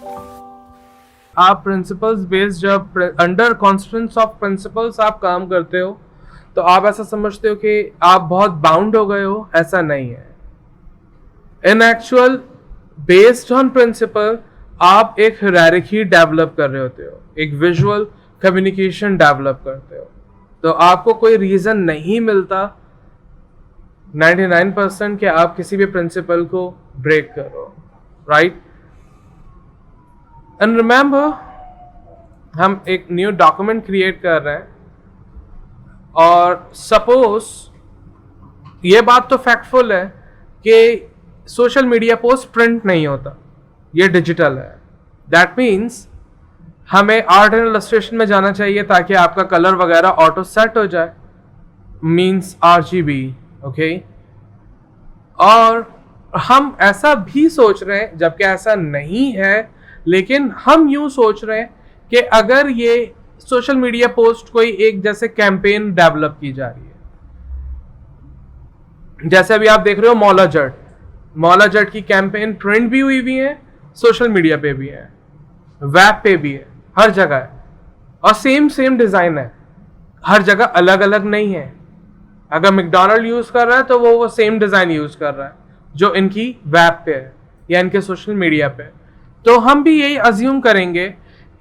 आप principles based जब under constants of principles आप काम करते हो तो आप ऐसा समझते हो कि आप बहुत बाउंड हो गए हो, ऐसा नहीं है। In actual based on principle आप एक हायरार्की डेवलप कर रहे होते हो, एक विजुअल कम्युनिकेशन डेवलप करते हो। तो आपको कोई रीजन नहीं मिलता 99% कि आप किसी भी प्रिंसिपल को ब्रेक करो, राइट। एंड रिमेंबर, हम एक न्यू डॉक्यूमेंट क्रिएट कर रहे हैं और सपोज ये बात तो फैक्टफुल है कि सोशल मीडिया पोस्ट प्रिंट नहीं होता, ये डिजिटल है। दैट मीन्स हमें आर्ट एंड इलस्ट्रेशन में जाना चाहिए ताकि आपका कलर वगैरह ऑटो सेट हो जाए, मीन्स RGB, ओके। और हम ऐसा भी सोच रहे हैं, जबकि ऐसा नहीं है, लेकिन हम यूं सोच रहे हैं कि अगर ये सोशल मीडिया पोस्ट कोई एक जैसे कैंपेन डेवलप की जा रही है, जैसे अभी आप देख रहे हो मौला जट की कैंपेन प्रिंट भी हुई है, सोशल मीडिया पे भी है, वेब पे भी है, हर जगह है, और सेम डिजाइन है, हर जगह अलग अलग नहीं है। अगर मैकडोनल्ड यूज कर रहा है तो वो सेम डिजाइन यूज कर रहा है जो इनकी वेब पे है या इनके सोशल मीडिया पे। तो हम भी यही अज्यूम करेंगे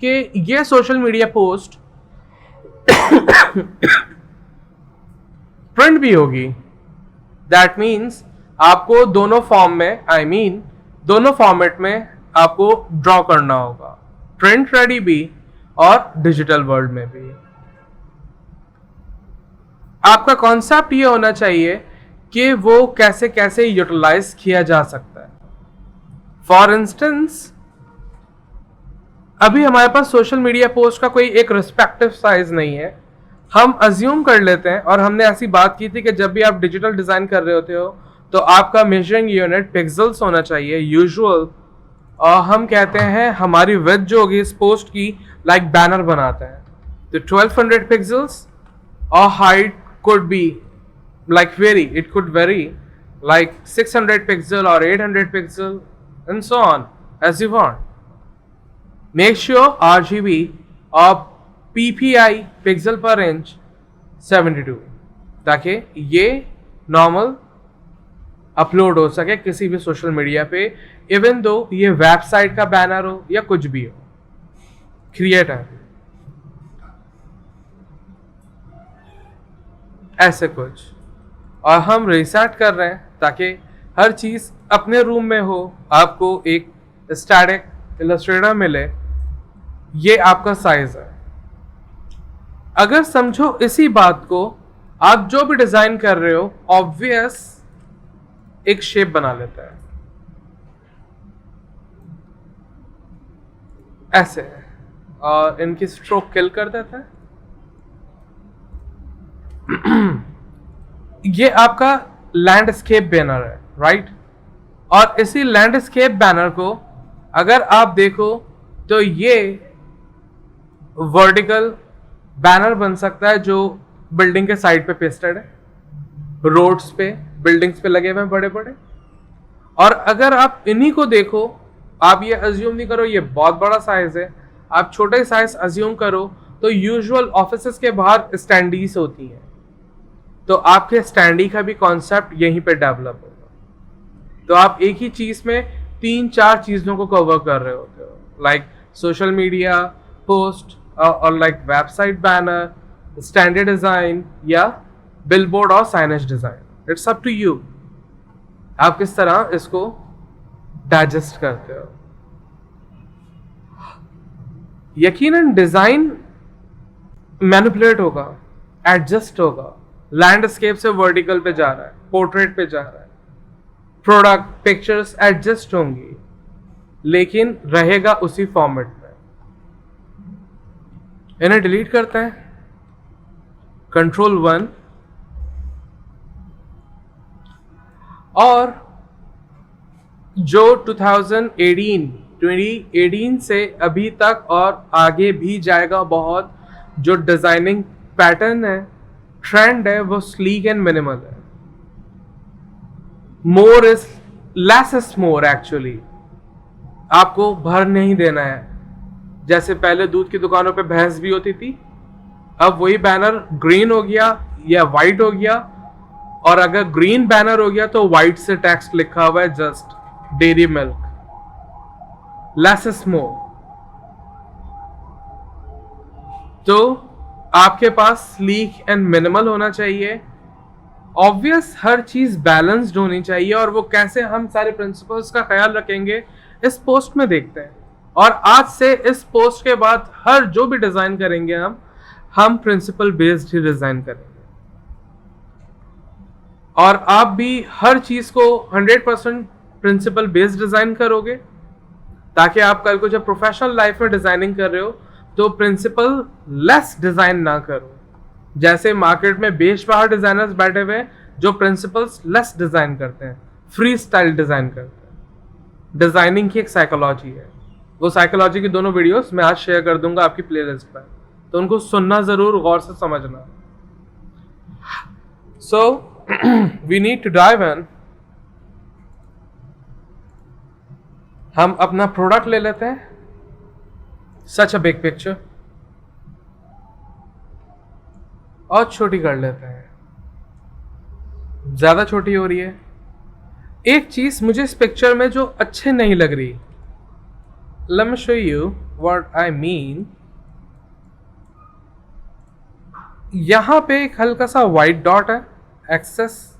कि ये सोशल मीडिया पोस्ट प्रिंट भी होगी। दैट मीन्स आपको दोनों फॉर्म में, दोनों फॉर्मेट में आपको ड्रॉ करना होगा, प्रिंट रेडी भी और डिजिटल वर्ल्ड में भी। आपका कॉन्सेप्ट ये होना चाहिए कि वो कैसे कैसे यूटिलाइज किया जा सकता है। फॉर इंस्टेंस, अभी हमारे पास सोशल मीडिया पोस्ट का कोई एक रिस्पेक्टिव साइज नहीं है। हम अज्यूम कर लेते हैं, और हमने ऐसी बात की थी कि जब भी आप डिजिटल डिजाइन कर रहे होते हो तो आपका मेजरिंग यूनिट पिक्सल्स होना चाहिए यूजुअल। और हम कहते हैं हमारी विड्थ जो होगी इस पोस्ट की, लाइक बैनर बनाते हैं, तो 1200 पिक्सल्स, और height could be like it could vary like 600 pixel or 800 pixel and so on as you want. Make sure RGB or PPI pixel per inch 72, ताकि ये नॉर्मल अपलोड हो सके किसी भी सोशल मीडिया पे, इवन दो ये website का banner हो या कुछ भी हो, क्रिएटर ऐसे कुछ। और हम रिसेट कर रहे हैं ताकि हर चीज अपने रूम में हो, आपको एक स्टैटिक इलस्ट्रेटर मिले, ये आपका साइज है। अगर समझो इसी बात को, आप जो भी डिजाइन कर रहे हो ऑब्वियस एक शेप बना लेता है ऐसे, और इनकी स्ट्रोक किल कर देता है। ये आपका लैंडस्केप बैनर है, राइट। और इसी लैंडस्केप बैनर को अगर आप देखो तो ये वर्टिकल बैनर बन सकता है जो बिल्डिंग के साइड पे पेस्टेड है, रोड्स पे, बिल्डिंग्स पे लगे हुए हैं बड़े बड़े। और अगर आप इन्हीं को देखो, आप ये अज्यूम नहीं करो ये बहुत बड़ा साइज है, आप छोटे साइज अज्यूम करो, तो यूजुअल ऑफिसेस के बाहर स्टैंडीज होती हैं, तो आपके स्टैंडी का भी कॉन्सेप्ट यहीं पे डेवलप होगा। तो आप एक ही चीज में 3-4 चीजों को कवर कर रहे होते हो, लाइक सोशल मीडिया पोस्ट और like website banner, standard design या बिलबोर्ड और signage design. It's up to you, आप किस तरह इसको डाइजेस्ट करते हो। यकीनन डिजाइन मैनिपुलेट होगा, एडजस्ट होगा, लैंडस्केप से वर्टिकल पे जा रहा है, पोर्ट्रेट पे जा रहा है, प्रोडक्ट पिक्चर्स एडजस्ट होंगी, लेकिन रहेगा उसी फॉर्मेट में। इन्हें डिलीट करते हैं, Ctrl+1, और जो 2018 से अभी तक और आगे भी जाएगा बहुत, जो डिजाइनिंग पैटर्न है, ट्रेंड है, वो स्लीक एंड मिनिमल है। More is less is more actually. आपको भर नहीं देना है। जैसे पहले दूध की दुकानों पे भैंस भी होती थी, अब वही बैनर ग्रीन हो गया या वाइट हो गया, और अगर ग्रीन बैनर हो गया तो वाइट से टेक्स्ट लिखा हुआ है just dairy milk, less is more. तो आपके पास स्लीक एंड मिनिमल होना चाहिए। ऑब्वियस हर चीज बैलेंस्ड होनी चाहिए, और वो कैसे हम सारे प्रिंसिपल्स का ख्याल रखेंगे इस पोस्ट में देखते हैं। और आज से इस पोस्ट के बाद हर जो भी डिजाइन करेंगे हम प्रिंसिपल बेस्ड ही डिजाइन करेंगे, और आप भी हर चीज को 100% प्रिंसिपल बेस्ड डिजाइन करोगे, ताकि आप कल को जब प्रोफेशनल लाइफ में डिजाइनिंग कर रहे हो तो प्रिंसिपल लेस डिजाइन ना करो। जैसे मार्केट में बेशुमार डिजाइनर्स बैठे हुए हैं जो प्रिंसिपल्स लेस डिजाइन करते हैं, फ्री स्टाइल डिजाइन करते हैं। डिजाइनिंग की एक साइकोलॉजी है, वो साइकोलॉजी की दोनों वीडियोस मैं आज शेयर कर दूंगा आपकी प्लेलिस्ट पर, तो उनको सुनना जरूर, गौर से समझना। So we need to dive in. हम अपना प्रोडक्ट ले लेते हैं, सच अ बिग पिक्चर, और छोटी कर लेते हैं, ज्यादा छोटी हो रही है। एक चीज मुझे इस पिक्चर में जो अच्छे नहीं लग रही, late me show you what I mean. यहां पे एक हल्का सा व्हाइट डॉट है एक्सेस,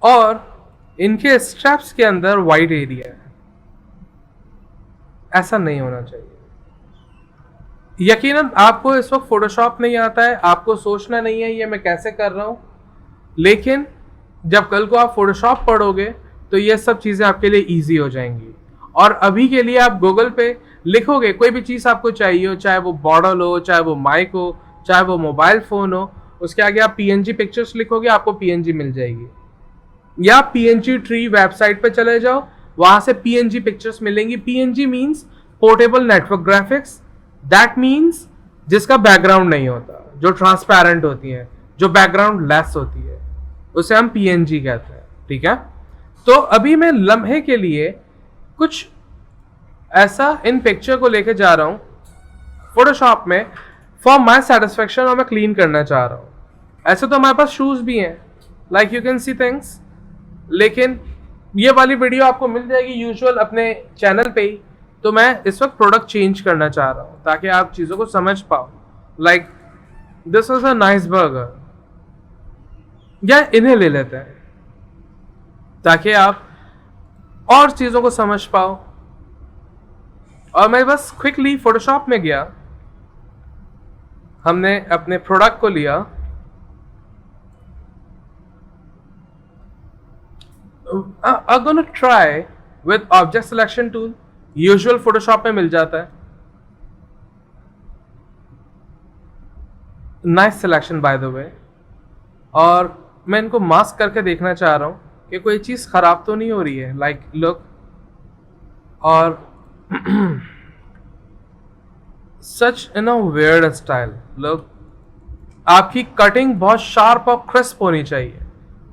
और इनके स्ट्रैप्स के अंदर व्हाइट एरिया है। ऐसा नहीं होना चाहिए। यकीनन आपको इस वक्त फोटोशॉप नहीं आता है, आपको सोचना नहीं है ये मैं कैसे कर रहा हूं, लेकिन जब कल को आप फोटोशॉप पढ़ोगे तो ये सब चीजें आपके लिए इजी हो जाएंगी। और अभी के लिए आप गूगल पे लिखोगे कोई भी चीज आपको चाहिए हो, चाहे वो बॉटल हो, चाहे वो माइक हो, चाहे वो मोबाइल फोन हो, उसके आगे आप पीएनजी पिक्चर्स लिखोगे, आपको पीएनजी मिल जाएगी। या पीएनजी ट्री वेबसाइट पे चले जाओ, वहां से पीएनजी पिक्चर्स मिलेंगी। PNG means portable network graphics, that means जिसका बैकग्राउंड नहीं होता, जो ट्रांसपेरेंट होती है, जो बैकग्राउंड लेस होती है, उसे हम पीएनजी कहते हैं। ठीक है, तो अभी मैं लम्हे के लिए कुछ ऐसा इन पिक्चर को लेके जा रहा हूं फोटोशॉप में फॉर माई सेटिस्फेक्शन, और मैं क्लीन करना चाह रहा हूं। ऐसे तो हमारे पास शूज भी हैं, like you can see things, लेकिन ये वाली वीडियो आपको मिल जाएगी यूजुअल अपने चैनल पे ही। तो मैं इस वक्त प्रोडक्ट चेंज करना चाह रहा हूं ताकि आप चीजों को समझ पाओ। Like this is a nice burger, या इन्हें ले लेते हैं ताकि आप और चीजों को समझ पाओ। और मैं बस क्विकली फोटोशॉप में गया, हमने अपने प्रोडक्ट को लिया, I'm gonna try with object selection tool, usual Photoshop में मिल जाता है। Nice selection by the way. और मैं इनको मास्क करके देखना चाह रहा हूं कि कोई चीज खराब तो नहीं हो रही है, लाइक लुक। और सच इन अ वियर्ड स्टाइल लुक। आपकी कटिंग बहुत शार्प और क्रिस्प होनी चाहिए,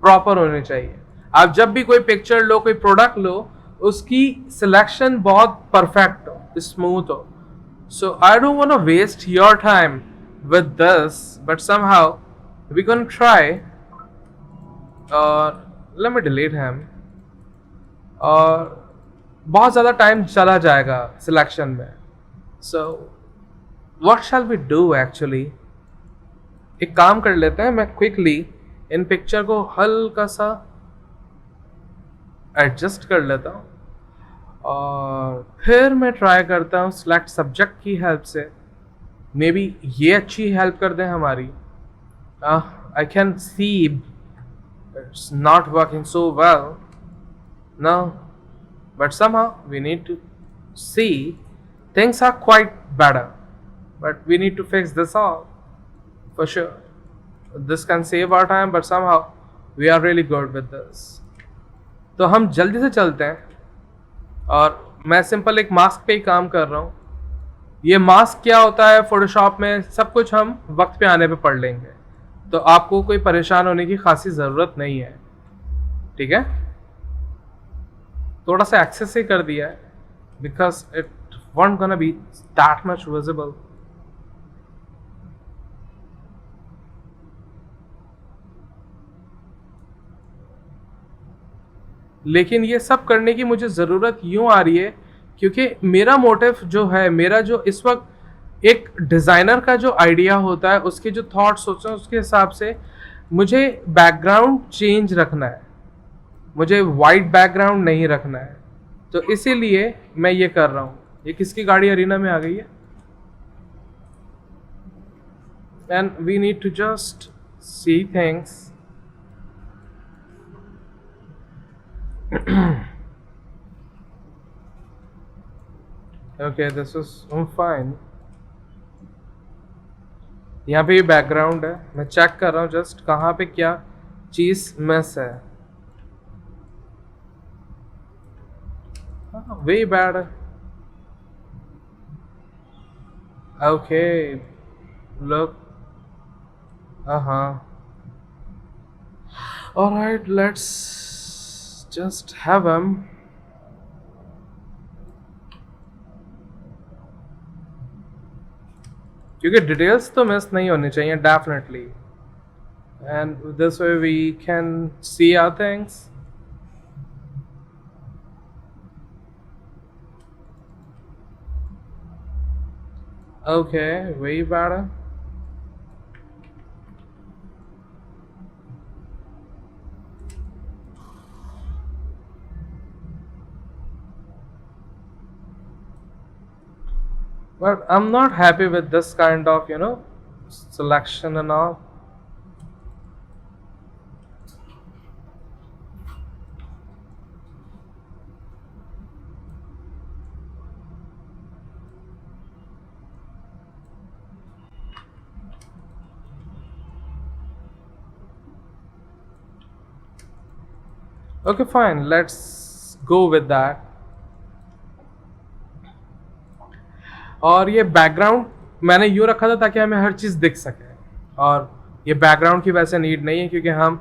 प्रॉपर होनी चाहिए। आप जब भी कोई पिक्चर लो, कोई प्रोडक्ट लो, उसकी सिलेक्शन बहुत परफेक्ट हो, स्मूथ हो। So I don't want to waste your time with this, but somehow we can try. और लेट मी डिलीट हिम। और बहुत ज़्यादा टाइम चला जाएगा सिलेक्शन में। So what shall we do actually? एक काम कर लेते हैं, मैं क्विकली इन पिक्चर को हल्का सा एडजस्ट कर लेता हूँ, और फिर मैं ट्राई करता हूँ सिलेक्ट सब्जेक्ट की हेल्प से। मे बी ये अच्छी हेल्प कर दें हमारी। I can see it's not working so well now, but somehow we need to see things are quite better, but we need to fix this all for sure. This can save our time, but somehow we are really good with this. तो हम जल्दी से चलते हैं, और मैं simple एक mask पे ही काम कर रहा हूँ। ये मास्क क्या होता है फोटोशॉप में, सब कुछ हम वक्त पे आने पे पढ़ लेंगे, तो आपको कोई परेशान होने की खासी ज़रूरत नहीं है। ठीक है, थोड़ा सा एक्सेस ही कर दिया है, because it weren't gonna be that much visible. लेकिन ये सब करने की मुझे ज़रूरत यूँ आ रही है क्योंकि मेरा मोटिव जो है, मेरा जो इस वक्त एक डिज़ाइनर का जो आइडिया होता है, उसके जो थॉट्स होते हैं, उसके हिसाब से मुझे बैकग्राउंड चेंज रखना है, मुझे वाइट बैकग्राउंड नहीं रखना है। तो इसीलिए मैं ये कर रहा हूँ। ये किसकी गाड़ी अरीना में आ गई है? And we need to just see things. Okay, this is fine. यहाँ पे ये बैकग्राउंड है, मैं चेक कर रहा हूँ जस्ट कहाँ पे क्या चीज़ मिस है। Way bad. Okay, look, alright, let's just have him. क्योंकि डिटेल्स तो मिस नहीं होनी चाहिए definitely, and this way we can see our things. Okay, way better. But I'm not happy with this kind of, selection and all. Okay, fine, let's go with that. और ये background मैंने यूँ रखा था ताकि हमें हर चीज़ दिख सके, और ये बैकग्राउंड की वैसे नीड नहीं है क्योंकि हम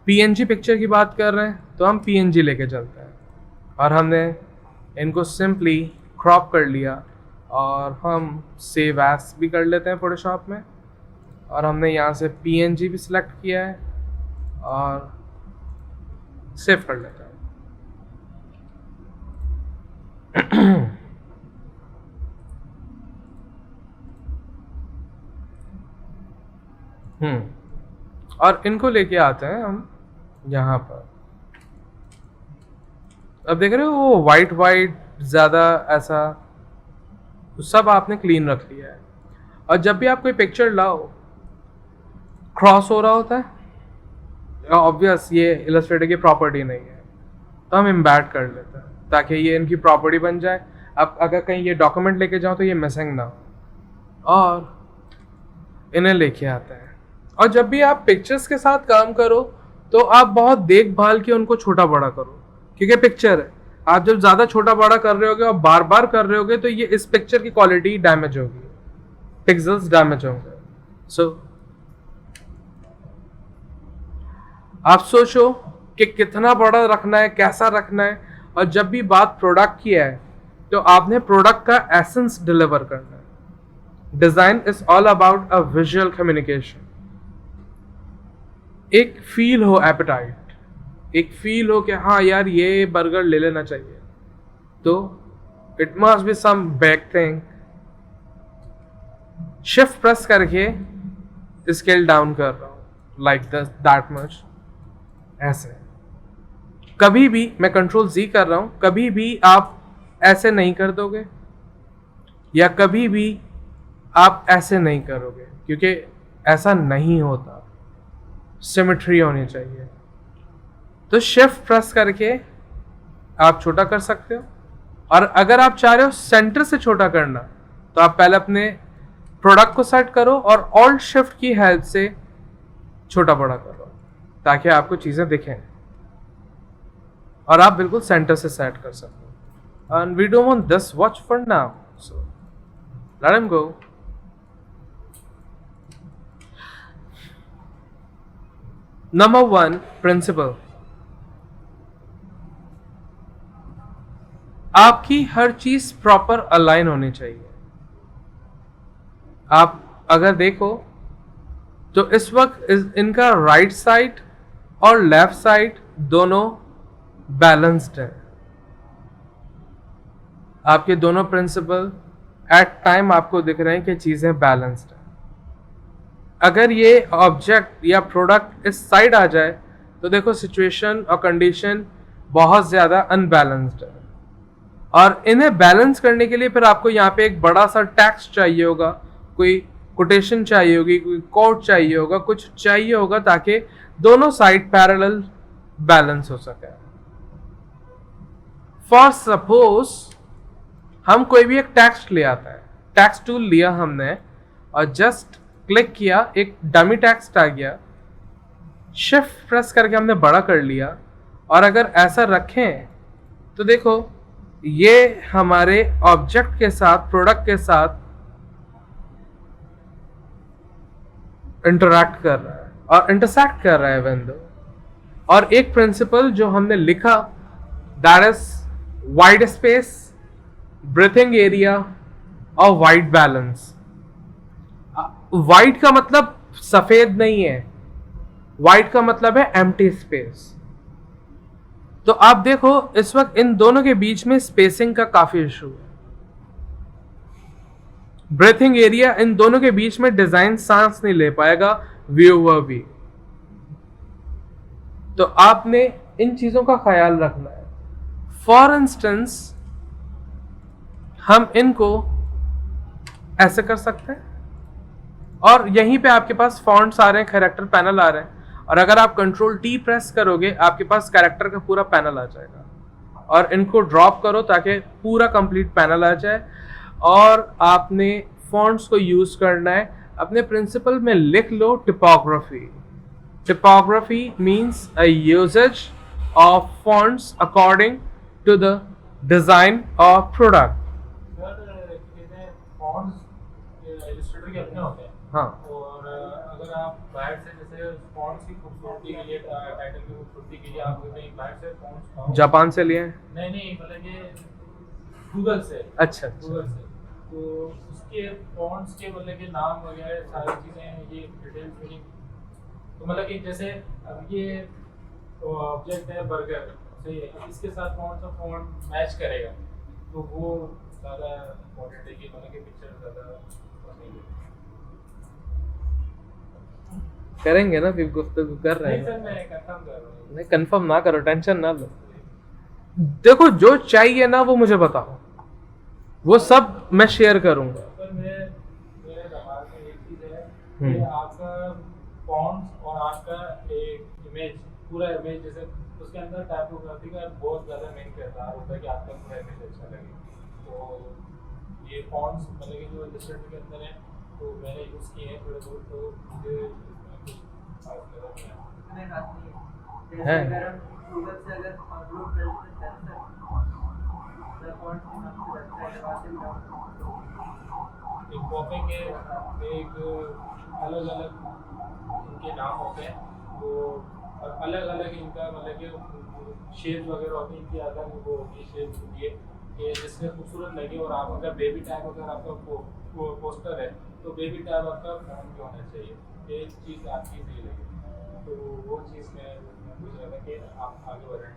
पीएनजी पिक्चर की बात कर रहे हैं, तो हम पीएनजी लेके चलते हैं। और हमने इनको सिंपली क्रॉप कर लिया और हम सेव एज भी कर लेते हैं फोटोशॉप में, और हमने यहाँ से पीएनजी भी सिलेक्ट किया है और सेव कर लेते हैं। और इनको लेके आते हैं हम यहाँ पर। अब देख रहे हो वो वाइट वाइट ज़्यादा ऐसा सब आपने क्लीन रख लिया है। और जब भी आप कोई पिक्चर लाओ, क्रॉस हो रहा होता है, ऑब्वियस ये इलस्ट्रेटर की प्रॉपर्टी नहीं है, तो हम एम्बेड कर लेते हैं ताकि ये इनकी प्रॉपर्टी बन जाए। अब अगर कहीं ये डॉक्यूमेंट लेके जाओ तो ये मिसिंग ना हो, और इन्हें लेके आते हैं। और जब भी आप पिक्चर्स के साथ काम करो तो आप बहुत देखभाल के उनको छोटा बड़ा करो, क्योंकि पिक्चर है। आप जब ज़्यादा छोटा बड़ा कर रहे होगे और बार बार कर रहे होगे तो ये इस पिक्चर की क्वालिटी डैमेज होगी, पिक्सल्स डैमेज होंगे। सो आप सोचो कि कितना बड़ा रखना है, कैसा रखना है। और जब भी बात प्रोडक्ट की है तो आपने प्रोडक्ट का एसेंस डिलीवर करना है। Design is all about a visual communication. एक फील हो, एपेटाइट, एक फील हो कि हाँ यार ये बर्गर ले लेना चाहिए, तो it must be some back thing. Shift press करके स्केल डाउन कर रहा हूँ लाइक दैट मच, ऐसे। कभी भी मैं कंट्रोल Z कर रहा हूँ, कभी भी आप ऐसे नहीं कर दोगे या कभी भी आप ऐसे नहीं करोगे, क्योंकि ऐसा नहीं होता। सिमेट्री होनी चाहिए। तो शिफ्ट प्रेस करके आप छोटा कर सकते हो, और अगर आप चाह रहे हो सेंटर से छोटा करना तो आप पहले अपने प्रोडक्ट को सेट करो और ऑल्ट शिफ्ट की हेल्प से छोटा बड़ा करो ताकि आपको चीज़ें दिखें और आप बिल्कुल सेंटर से सेट कर सको। And we don't want this watch for now, so let him go. Number 1 principle. आपकी हर चीज प्रॉपर अलाइन होनी चाहिए। आप अगर देखो तो इस वक्त इनका राइट साइड और लेफ्ट साइड दोनों बैलेंस्ड है। आपके दोनों प्रिंसिपल एट टाइम आपको दिख रहे हैं कि चीजें बैलेंस्ड है। अगर ये ऑब्जेक्ट या प्रोडक्ट इस साइड आ जाए तो देखो सिचुएशन और कंडीशन बहुत ज्यादा अनबैलेंस्ड है। और इन्हें बैलेंस करने के लिए फिर आपको यहाँ पे एक बड़ा सा टैक्स चाहिए होगा, कोई कोटेशन चाहिए होगी, कोई कोड चाहिए होगा, कुछ चाहिए होगा ताकि दोनों साइड पैरेलल बैलेंस हो सके। फॉर सपोज हम कोई भी एक टेक्स्ट ले आता है, टेक्स्ट टूल लिया हमने और जस्ट क्लिक किया, एक डमी टेक्स्ट आ गया, शिफ्ट प्रेस करके हमने बड़ा कर लिया और अगर ऐसा रखें तो देखो ये हमारे ऑब्जेक्ट के साथ, प्रोडक्ट के साथ इंटरैक्ट कर रहा है और इंटरसेक्ट कर रहा है वेंदो। और एक प्रिंसिपल जो हमने लिखा that is wide space, breathing area और वाइड बैलेंस। वाइड का मतलब सफेद नहीं है, वाइड का मतलब है एम्प्टी स्पेस। तो आप देखो इस वक्त इन दोनों के बीच में स्पेसिंग का काफी इशू है। ब्रीथिंग एरिया, इन दोनों के बीच में डिजाइन सांस नहीं ले पाएगा, व्यूअर भी। तो आपने इन चीजों का ख्याल रखना है। फॉर इंस्टेंस हम इनको ऐसे कर सकते हैं और यहीं पे आपके पास फॉन्ट्स आ रहे हैं, कैरेक्टर पैनल आ रहे हैं और अगर आप कंट्रोल टी प्रेस करोगे आपके पास कैरेक्टर का पूरा पैनल आ जाएगा। और इनको ड्रॉप करो ताकि पूरा कंप्लीट पैनल आ जाए। और आपने फॉन्ट्स को यूज करना है, अपने प्रिंसिपल में लिख लो typography. Typography means a usage of fonts according to the design of product. हाँ, और अगर आप बाहर से जैसे फॉन्ट्स की खूबसूरती के लिए, टाइटल की खूबसूरती के लिए आप कहीं बाहर से फॉन्ट्स जापान से लिए हैं? नहीं मतलब ये गूगल से। अच्छा, गूगल से तो उसके फॉन्ट्स के मतलब के नाम वगैरह सारी चीज़ें, ये डिटेल्स मीनिंग, तो मतलब कि जैसे अब ये ऑब्जेक्ट है बर्गर, सही है, अब इसके साथ कौन सा फॉन्ट मैच करेगा तो वो ज़्यादा इम्पोर्टेंट है कि मतलब कि पिक्चर ज़्यादा नहीं है। करेंगे ना, फिर गुफ्तगू कर रहे नहीं हैं। सर, मैं कंफर्म कर रहा हूँ। नहीं, कंफर्म ना करो, टेंशन ना लो। देखो जो चाहिए ना वो मुझे बताओ, वो सब मैं शेयर करूंगा। सर मेरे दिमाग में एक चीज़ है कि आपका फॉन्ट्स और आपका एक इमेज, पूरा इमेज, जैसे उसके अंदर टाइपोग्राफी का बहुत ज़्यादा मेन किरदार होता है कि आपका पूरा इमेज अच्छा लगे। तो ये फॉन्ट्स मतलब कि जो इलस्ट्रेटर के अंदर है तो मैंने यूज़ किए हैं थोड़े बहुत, तो मुझे इसमें कुछ खास लगा नहीं है। इतने खास नहीं है। जैसे है। अगर हम गूगल से अगर अपलोड करते हैं तो फॉन्ट के नाम से वेबसाइट वहाँ से भी डाउनलोड एक पॉपिंग है, एक अलग अलग इनके नाम होते हैं, तो अलग अलग इनका मतलब कि शेप वगैरह होती है, इनकी अलग वो होती है, शेप होती है कि जिससे खूबसूरत लगे। और आप अगर बेबी टैग अगर आपका पोस्टर है तो बेबी टैग आपका फोन में होना चाहिए, ये चीज़ आपकी सही लगे। तो वो चीज़ मैं पूछ रहा था कि आप आगे बढ़ें।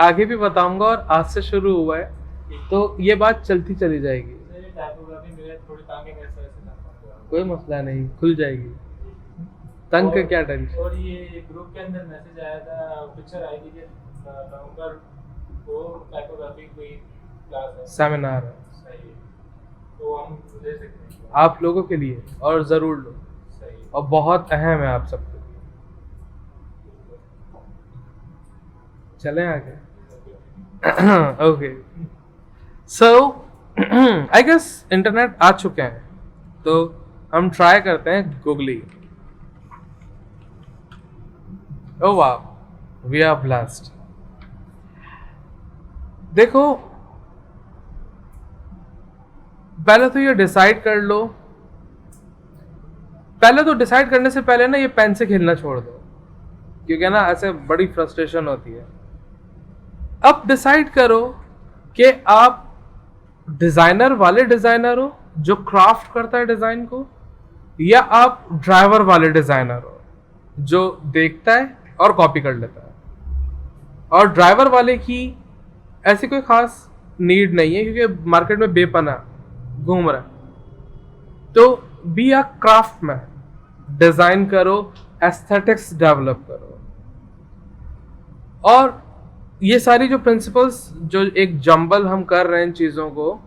आगे भी बताऊंगा और आज से शुरू हुआ है तो ये बात चलती चली जाएगी, टाइपोग्राफी मेरे थोड़ी तांगे ऐसे ऐसे कोई मसला नहीं, खुल जाएगी। तंग का क्या टेंशन। और ये ग्रुप के अंदर मैसेज आया था, पिक्चर आई थी कि नवंबर को टाइपोग्राफी कोई क्लास है, सेमिनार है, सही है, तो हम ले सकते हैं आप लोगों के लिए, और जरूर लो, सही है। और बहुत अहम है आप सबके लिए। चलें आगे। Okay, so I guess internet आ चुके हैं तो हम ट्राई करते हैं गूगली। ओ वाह, वी आर ब्लेस्ड। देखो पहले तो ये डिसाइड कर लो, पहले तो डिसाइड करने से पहले ना ये पेन से खेलना छोड़ दो, क्योंकि ना ऐसे बड़ी फ्रस्ट्रेशन होती है। अब डिसाइड करो कि आप डिजाइनर वाले डिजाइनर हो जो क्राफ्ट करता है डिजाइन को, या आप ड्राइवर वाले डिजाइनर हो जो देखता है और कॉपी कर लेता है। और ड्राइवर वाले की ऐसी कोई खास नीड नहीं है क्योंकि मार्केट में बेपना घूम रहा है। तो बी अ क्राफ्टमैन, डिजाइन करो, एस्थेटिक्स डेवलप करो। और ये सारी जो प्रिंसिपल्स, जो एक जंबल हम कर रहे हैं इन चीज़ों को,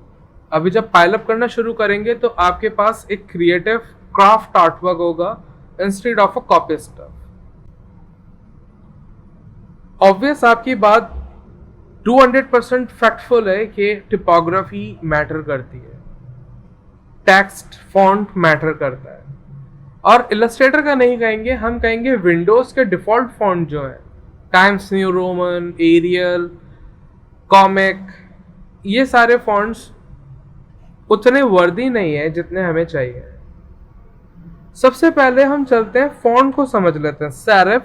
अभी जब पाइलअप करना शुरू करेंगे तो आपके पास एक क्रिएटिव क्राफ्ट आर्टवर्क होगा instead of a copy stuff. Obvious आपकी बात 200% फैक्टफुल है कि टिपोग्राफी मैटर करती है, टेक्स्ट फॉन्ट मैटर करता है। और इलस्ट्रेटर का नहीं कहेंगे, हम कहेंगे विंडोज के डिफॉल्ट फॉन्ट जो है, Times New Roman, Arial, comic, ये सारे फॉन्ट्स उतने वर्दी नहीं है जितने हमें चाहिए। सबसे पहले हम चलते हैं फॉन्ट को समझ लेते हैं, सेरिफ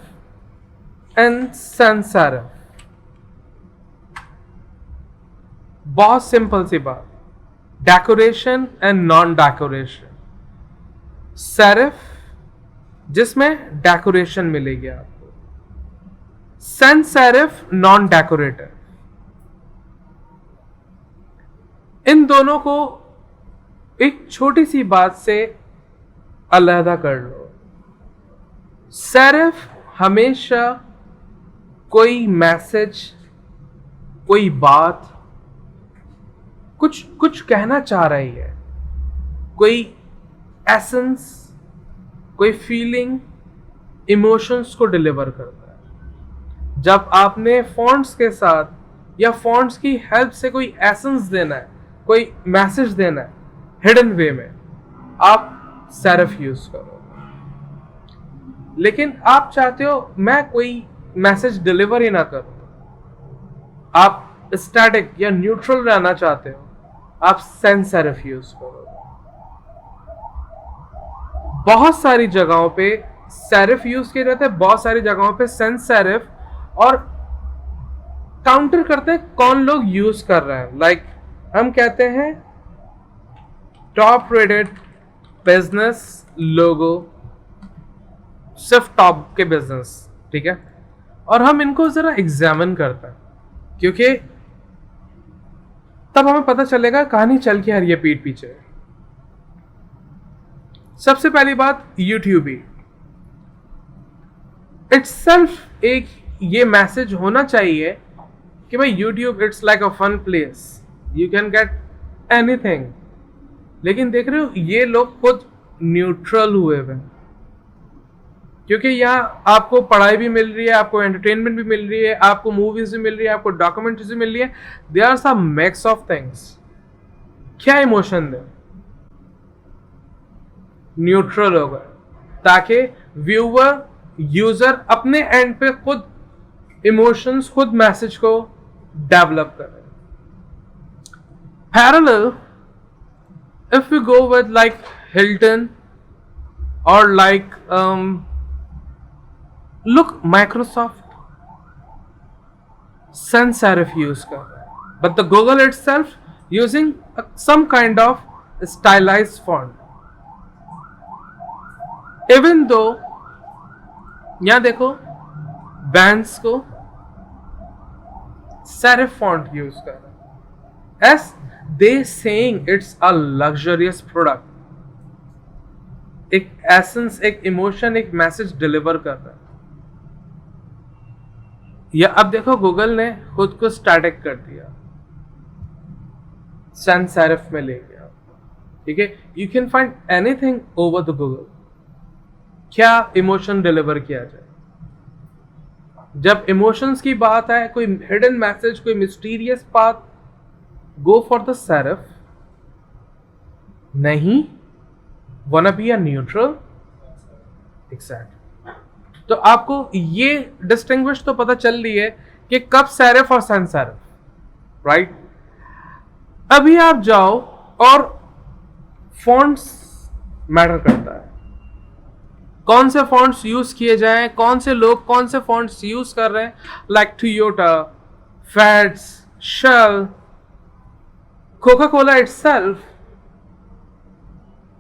एंड सैंस सेरिफ। बहुत सिंपल सी बात, decoration and non decoration. Serif जिसमें डेकोरेशन मिलेगी आपको, सैंस सेरिफ नॉन डेकोरेटिव। इन दोनों को एक छोटी सी बात से अलहदा कर लो। सेरिफ हमेशा कोई मैसेज, कोई बात, कुछ कहना चाह रही है, कोई एसेंस, कोई फीलिंग, इमोशंस को डिलीवर करता है। जब आपने फॉन्ट्स के साथ या फॉन्ट्स की हेल्प से कोई एसेंस देना है, कोई मैसेज देना है हिडन वे में, आप सेरिफ यूज करो। लेकिन आप चाहते हो मैं कोई मैसेज डिलीवर ही ना करूं, आप स्टैटिक या न्यूट्रल रहना चाहते हो, आप सैंस सेरिफ यूज करो। बहुत सारी जगहों पे सेरिफ यूज किए जाते हैं, बहुत सारी जगहों पे सैंस सेरिफ, और काउंटर करते हैं कौन लोग यूज कर रहे हैं। लाइक हम कहते हैं टॉप रेटेड बिजनेस लोगो, सिर्फ टॉप के बिजनेस, ठीक है। और हम इनको जरा एग्जामिन करते हैं क्योंकि तब हमें पता चलेगा कहानी चल के आ रही है पीठ पीछे। सबसे पहली बात, यूट्यूब ही इट्सेल्फ एक ये मैसेज होना चाहिए कि भाई YouTube it's like a fun place, you can get anything. लेकिन देख रहे हो ये लोग खुद न्यूट्रल हुए हुए, क्योंकि यहाँ आपको पढ़ाई भी मिल रही है, आपको एंटरटेनमेंट भी मिल रही है, आपको मूवीज भी मिल रही है, आपको डॉक्यूमेंट्रीज भी मिल रही है। They are some mix of things. क्या इमोशन दे, न्यूट्रल होगा ताकि व्यूअर, यूजर अपने एंड पे खुद इमोशंस, खुद मैसेज को डेवलप करे। Parallel, if we go with like Hilton or like look, Microsoft sans serif use कर रहा है, but the Google itself using some kind of stylized font. Even though यहाँ देखो बैंड्स को serif font यूज कर रहा है, as they saying it's a luxurious product, एक एसेंस, एक इमोशन, एक मैसेज डिलीवर कर रहा है। या अब देखो गूगल ने खुद को स्टैटिक कर दिया, सैंस सेरिफ में ले गया, ठीक है। You can find anything over the Google. क्या इमोशन डिलीवर किया जाए? जब इमोशंस की बात है, कोई हिडन मैसेज, कोई मिस्टीरियस बात, go for the serif, नहीं wanna be a neutral, exact। तो आपको ये डिस्टिंग्विश तो पता चल रही है कि कब सेरिफ और सैंस सेरिफ, राइट। अभी आप जाओ और फॉन्ट्स मैटर करता है, कौन से फॉन्ट्स यूज किए जाएं, कौन से लोग कौन से फॉन्ट्स यूज कर रहे हैं। Like Toyota, fats, shell, Coca-Cola itself.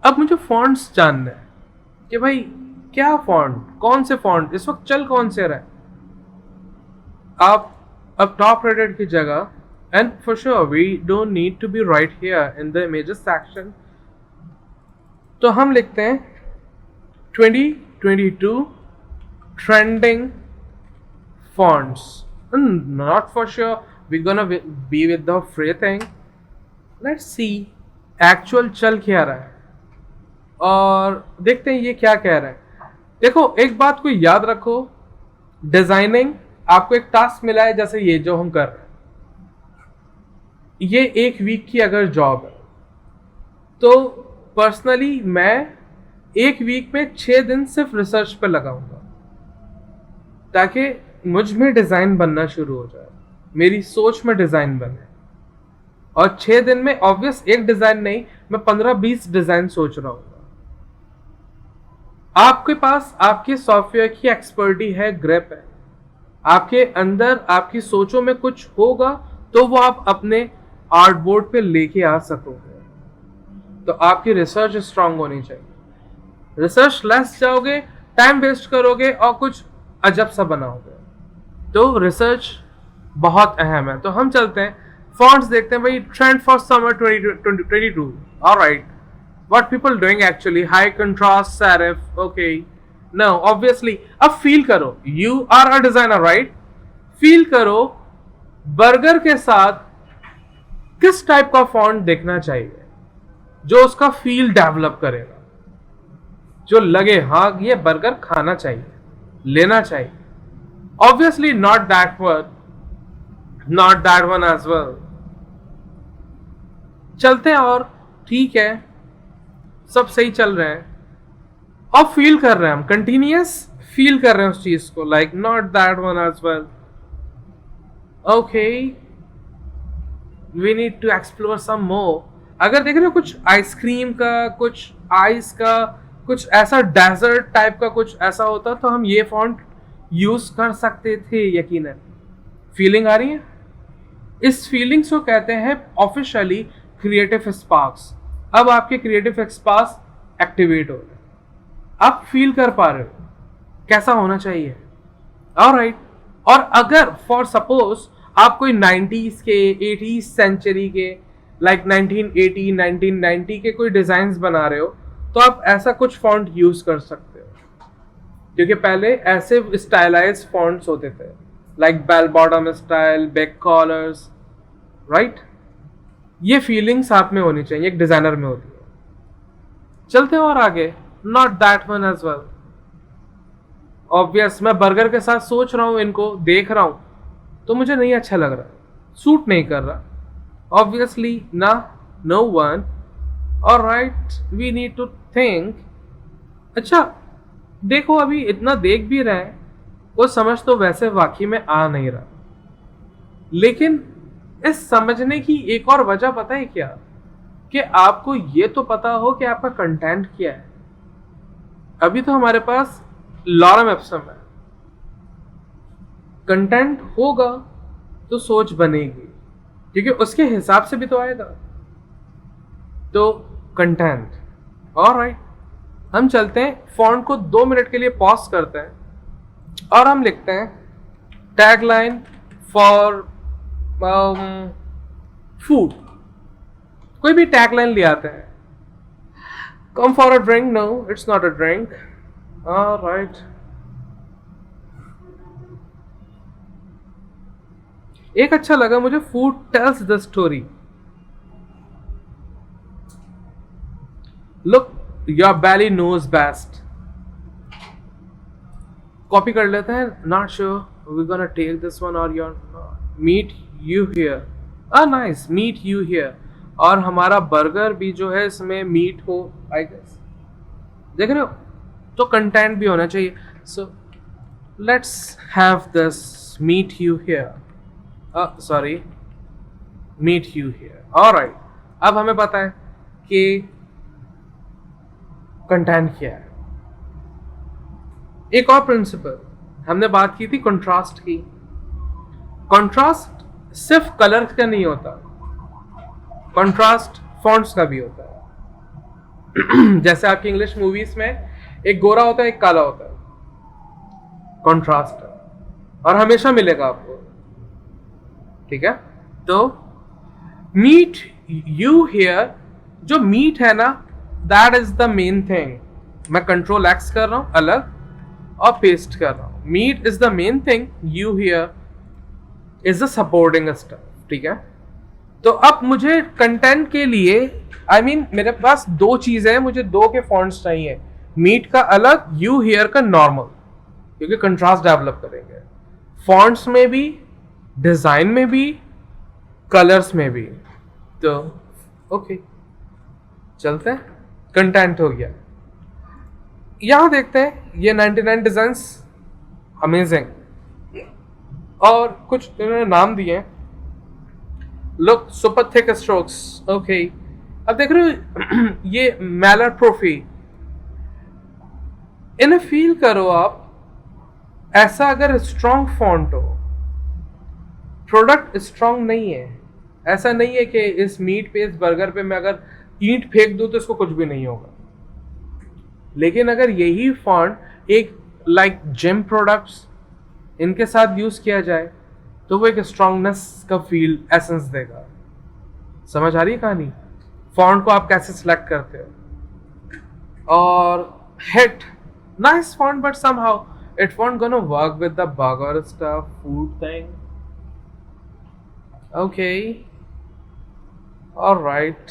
अब मुझे फॉन्ट्स जानना है कि भाई क्या फॉन्ट, कौन से फॉन्ट इस वक्त चल कौन से रहा है. आप अब टॉप रेटेड की जगह, and for sure we don't need to be right here in the images section, तो हम लिखते हैं 2022 trending fonts. Not for sure we're gonna be with the free thing. Let's see actual चल क्या रहा है और देखते हैं ये क्या कह रहा है. देखो एक बात को याद रखो, डिजाइनिंग आपको एक टास्क मिला है, जैसे ये जो हम कर रहे हैं, ये 1 वीक की अगर जॉब है तो पर्सनली मैं 1 वीक में 6 दिन सिर्फ रिसर्च पे लगाऊंगा ताकि मुझ में डिज़ाइन बनना शुरू हो जाए, मेरी सोच में डिज़ाइन बने. और 6 दिन में ऑब्वियस एक डिज़ाइन नहीं, मैं 15-20 डिज़ाइन सोच रहा हूँ. आपके पास आपके सॉफ्टवेयर की एक्सपर्टी है, ग्रिप है, आपके अंदर आपकी सोचों में कुछ होगा तो वो आप अपने आर्टबोर्ड पे लेके आ सकोगे. तो आपकी रिसर्च स्ट्रांग होनी चाहिए. रिसर्च लेस जाओगे, टाइम वेस्ट करोगे और कुछ अजब सा बनाओगे. तो रिसर्च बहुत अहम है. तो हम चलते हैं फॉन्ट्स देखते हैं भाई. Trend for summer 2022. Alright, what people doing actually? High contrast serif. Okay, no obviously. अब फील करो, you are a designer right? Feel करो बर्गर के साथ किस टाइप का फॉन्ट देखना चाहिए जो उसका फील डेवलप करेगा, जो लगे हाँ ये बर्गर खाना चाहिए, लेना चाहिए. Obviously not that one, not that one as well. चलते हैं और ठीक है, सब सही चल रहे हैं और फील कर रहे हैं, हम कंटिन्यूस फील कर रहे हैं उस चीज को. Like not that one as well. Okay, we need to explore some more. अगर देख रहे हो कुछ आइसक्रीम का, कुछ आइस का, कुछ ऐसा डेजर्ट टाइप का कुछ ऐसा होता तो हम ये फॉन्ट यूज कर सकते थे यकीनन. फीलिंग आ रही है? इस फीलिंग्स को कहते हैं ऑफिशियली क्रिएटिव स्पार्क्स. अब आपके क्रिएटिव स्पार्क्स एक्टिवेट हो रहे, आप फील कर पा रहे हो कैसा होना चाहिए. ऑलराइट. और अगर फॉर सपोज आप कोई 90s के 80s सेंचुरी के लाइक 1980 1990 के कोई डिजाइन बना रहे हो तो आप ऐसा कुछ फॉन्ट यूज कर सकते हो, क्योंकि पहले ऐसे स्टाइलाइज्ड फॉन्ट्स होते थे like bell bottom style, back collars, right. ये फीलिंग्स आप में होनी चाहिए, एक डिजाइनर में होती है. चलते हैं और आगे. Not that one as well. Obviously मैं बर्गर के साथ सोच रहा हूं, इनको देख रहा हूं तो मुझे नहीं अच्छा लग रहा, सूट नहीं कर रहा. ऑब्वियसली ना, no one. Alright, we need to think. अच्छा देखो, अभी इतना देख भी रहे हैं, वो समझ तो वैसे वाकई में आ नहीं रहा, लेकिन इस समझने की एक और वजह पता है क्या? कि आपको ये तो पता हो कि आपका कंटेंट क्या है. अभी तो हमारे पास लॉरम एप्सम है, कंटेंट होगा तो सोच बनेगी, क्योंकि उसके हिसाब से भी तो आएगा. तो कंटेंट. ऑलराइट, हम चलते हैं, फॉन्ट को 2 मिनट के लिए पॉज करते हैं और हम लिखते हैं टैगलाइन फॉर फूड. कोई भी टैगलाइन ले आते हैं. Come for a drink. No, it's not a drink. Alright. एक अच्छा लगा मुझे, food tells the story. Look, your belly knows best. Copy कर लेते हैं. Not sure we gonna take this one or your meet you here. Nice, meet you here. और हमारा burger भी जो है इसमें मीट हो, आई गेस. देख रहे हो, तो कंटेंट भी होना चाहिए. So let's have this meat you here. Sorry, meat you here. Alright, अब हमें पता है कि कंटेंट क्या है. एक और प्रिंसिपल हमने बात की थी कंट्रास्ट की. कंट्रास्ट सिर्फ कलर का नहीं होता, कंट्रास्ट फॉन्ट्स का भी होता है। जैसे आपकी इंग्लिश मूवीज में एक गोरा होता है, एक काला होता है, कंट्रास्ट है, और हमेशा मिलेगा आपको, ठीक है। तो मीट यू हियर, जो मीट है ना, that is the main thing. मैं कंट्रोल एक्स कर रहा हूं अलग और पेस्ट कर रहा हूं। Meat is the main thing, you here is the supporting stuff, ठीक है। तो अब मुझे कंटेंट के लिए मेरे पास दो चीजें हैं, मुझे दो के फॉन्ट्स चाहिए, मीट का अलग, यू हियर का नॉर्मल, क्योंकि कंट्रास्ट डेवलप करेंगे फॉन्ट्स में भी, डिजाइन में भी, कलर्स में भी। तो ओके, चलते हैं, कंटेंट हो गया। यहां देखते हैं ये 99 डिजाइन्स, अमेजिंग, और कुछ इन्होंने नाम दिए हैं, look super thick strokes, okay. अब देख रहे हो ये मैलर प्रोफी, इन्हें फील करो आप, ऐसा अगर स्ट्रॉन्ग फॉन्ट हो, प्रोडक्ट स्ट्रॉन्ग नहीं है, ऐसा नहीं है कि इस मीट पे, इस बर्गर पे मैं अगर ईंट फेंक दूं तो इसको कुछ भी नहीं होगा, लेकिन अगर यही फॉन्ट एक लाइक जिम प्रोडक्ट्स इनके साथ यूज किया जाए तो वो एक स्ट्रॉन्गनेस का फील, एसेंस देगा। समझ आ रही है कहानी? फॉन्ट को आप कैसे सिलेक्ट करते हो। और hit, nice font but somehow it won't gonna work with the burger stuff, food thing, okay, alright.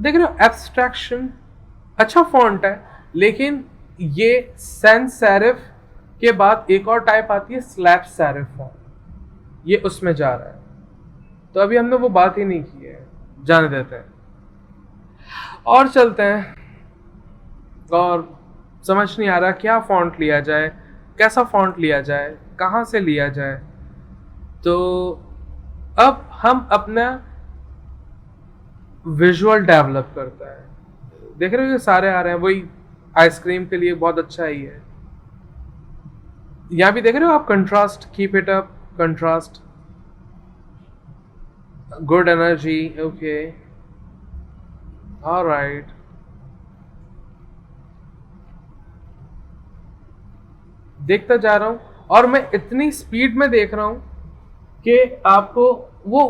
देख रहे हो एब्स्ट्रैक्शन, अच्छा फॉन्ट है, लेकिन ये सैंस सेरिफ के बाद एक और टाइप आती है स्लैब सेरिफ फॉन्ट, ये उसमें जा रहा है, तो अभी हमने वो बात ही नहीं की है, जाने देते हैं और चलते हैं। और समझ नहीं आ रहा क्या फॉन्ट लिया जाए, कैसा फॉन्ट लिया जाए, कहाँ से लिया जाए। तो अब हम अपना विजुअल डेवलप करता है, देख रहे हो ये सारे आ रहे हैं, वही आइसक्रीम के लिए बहुत अच्छा ही है। यहां भी देख रहे हो आप, contrast, keep it up, contrast, good energy, okay, alright. देखता जा रहा हूं और मैं इतनी स्पीड में देख रहा हूं कि आपको वो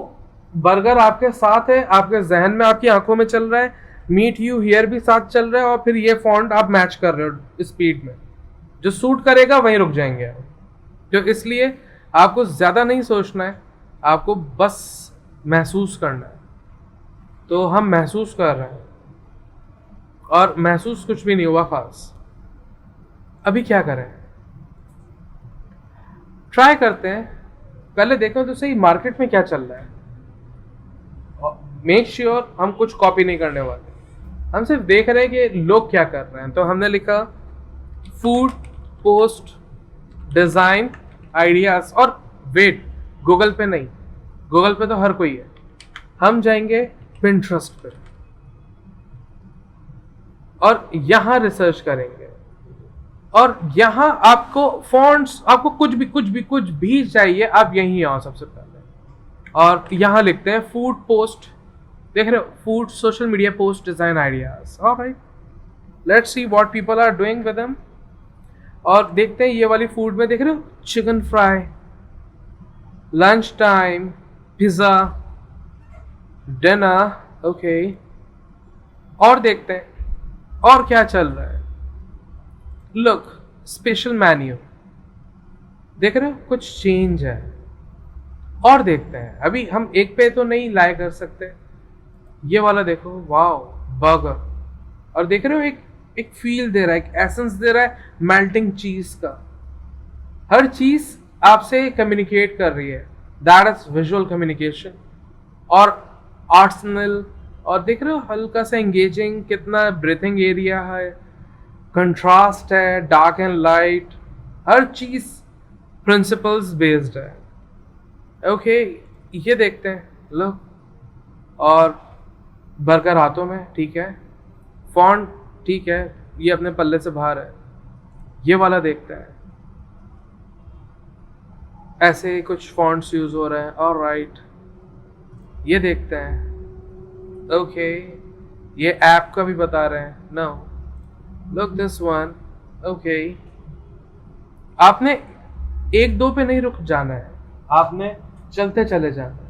बर्गर आपके साथ है, आपके जहन में, आपकी आंखों में चल रहा है, मीट यू हियर भी साथ चल रहा है, और फिर ये फॉन्ट आप मैच कर रहे हो स्पीड में, जो सूट करेगा वहीं रुक जाएंगे आप। तो इसलिए आपको ज्यादा नहीं सोचना है, आपको बस महसूस करना है। तो हम महसूस कर रहे हैं और महसूस कुछ भी नहीं हुआ खास। अभी क्या करें, ट्राई करते हैं, पहले देखो तो सही मार्केट में क्या चल रहा है। मेक श्योर हम कुछ कॉपी नहीं करने वाले, हम सिर्फ देख रहे हैं कि लोग क्या कर रहे हैं। तो हमने लिखा फूड पोस्ट डिजाइन आइडियाज, और वेट, गूगल पे नहीं, गूगल पे तो हर कोई है, हम जाएंगे पिंटरेस्ट पे और यहां रिसर्च करेंगे, और यहां आपको फॉन्ट्स, आपको कुछ भी चाहिए, आप यहीं आओ सबसे पहले, और यहां लिखते हैं फूड पोस्ट, देख रहे हो, food social media post design ideas, alright, let's see what people are doing with them. और देखते हैं ये वाली फूड में, देख रहे हो, chicken fry, lunch time, pizza, dinner, okay. और देखते हैं और क्या चल रहा है, लुक स्पेशल मेन्यू, देख रहे हो कुछ चेंज है। और देखते हैं, अभी हम एक पे तो नहीं लाए कर सकते, ये वाला देखो, वाओ बर्गर, और देख रहे हो एक फील दे रहा है, एक एसेंस दे रहा है मेल्टिंग चीज का, हर चीज आपसे कम्युनिकेट कर रही है, दैट इज विजुअल कम्युनिकेशन। और आर्सनल, और देख रहे हो हल्का सा एंगेजिंग, कितना ब्रीथिंग एरिया है, कंट्रास्ट है, डार्क एंड लाइट, हर चीज प्रिंसिपल्स बेस्ड है, ओके। ये देखते हैं, लो, और बर्गर हाथों में, ठीक है, फॉन्ट ठीक है, ये अपने पल्ले से बाहर है, ये वाला देखते हैं, ऐसे कुछ फॉन्ट्स यूज हो रहे हैं। ऑलराइट, ये देखते हैं। ओके, ये ऐप का भी बता रहे हैं। No, look this one. Okay, आपने एक दो पे नहीं रुक जाना है, आपने चलते चले जाना है।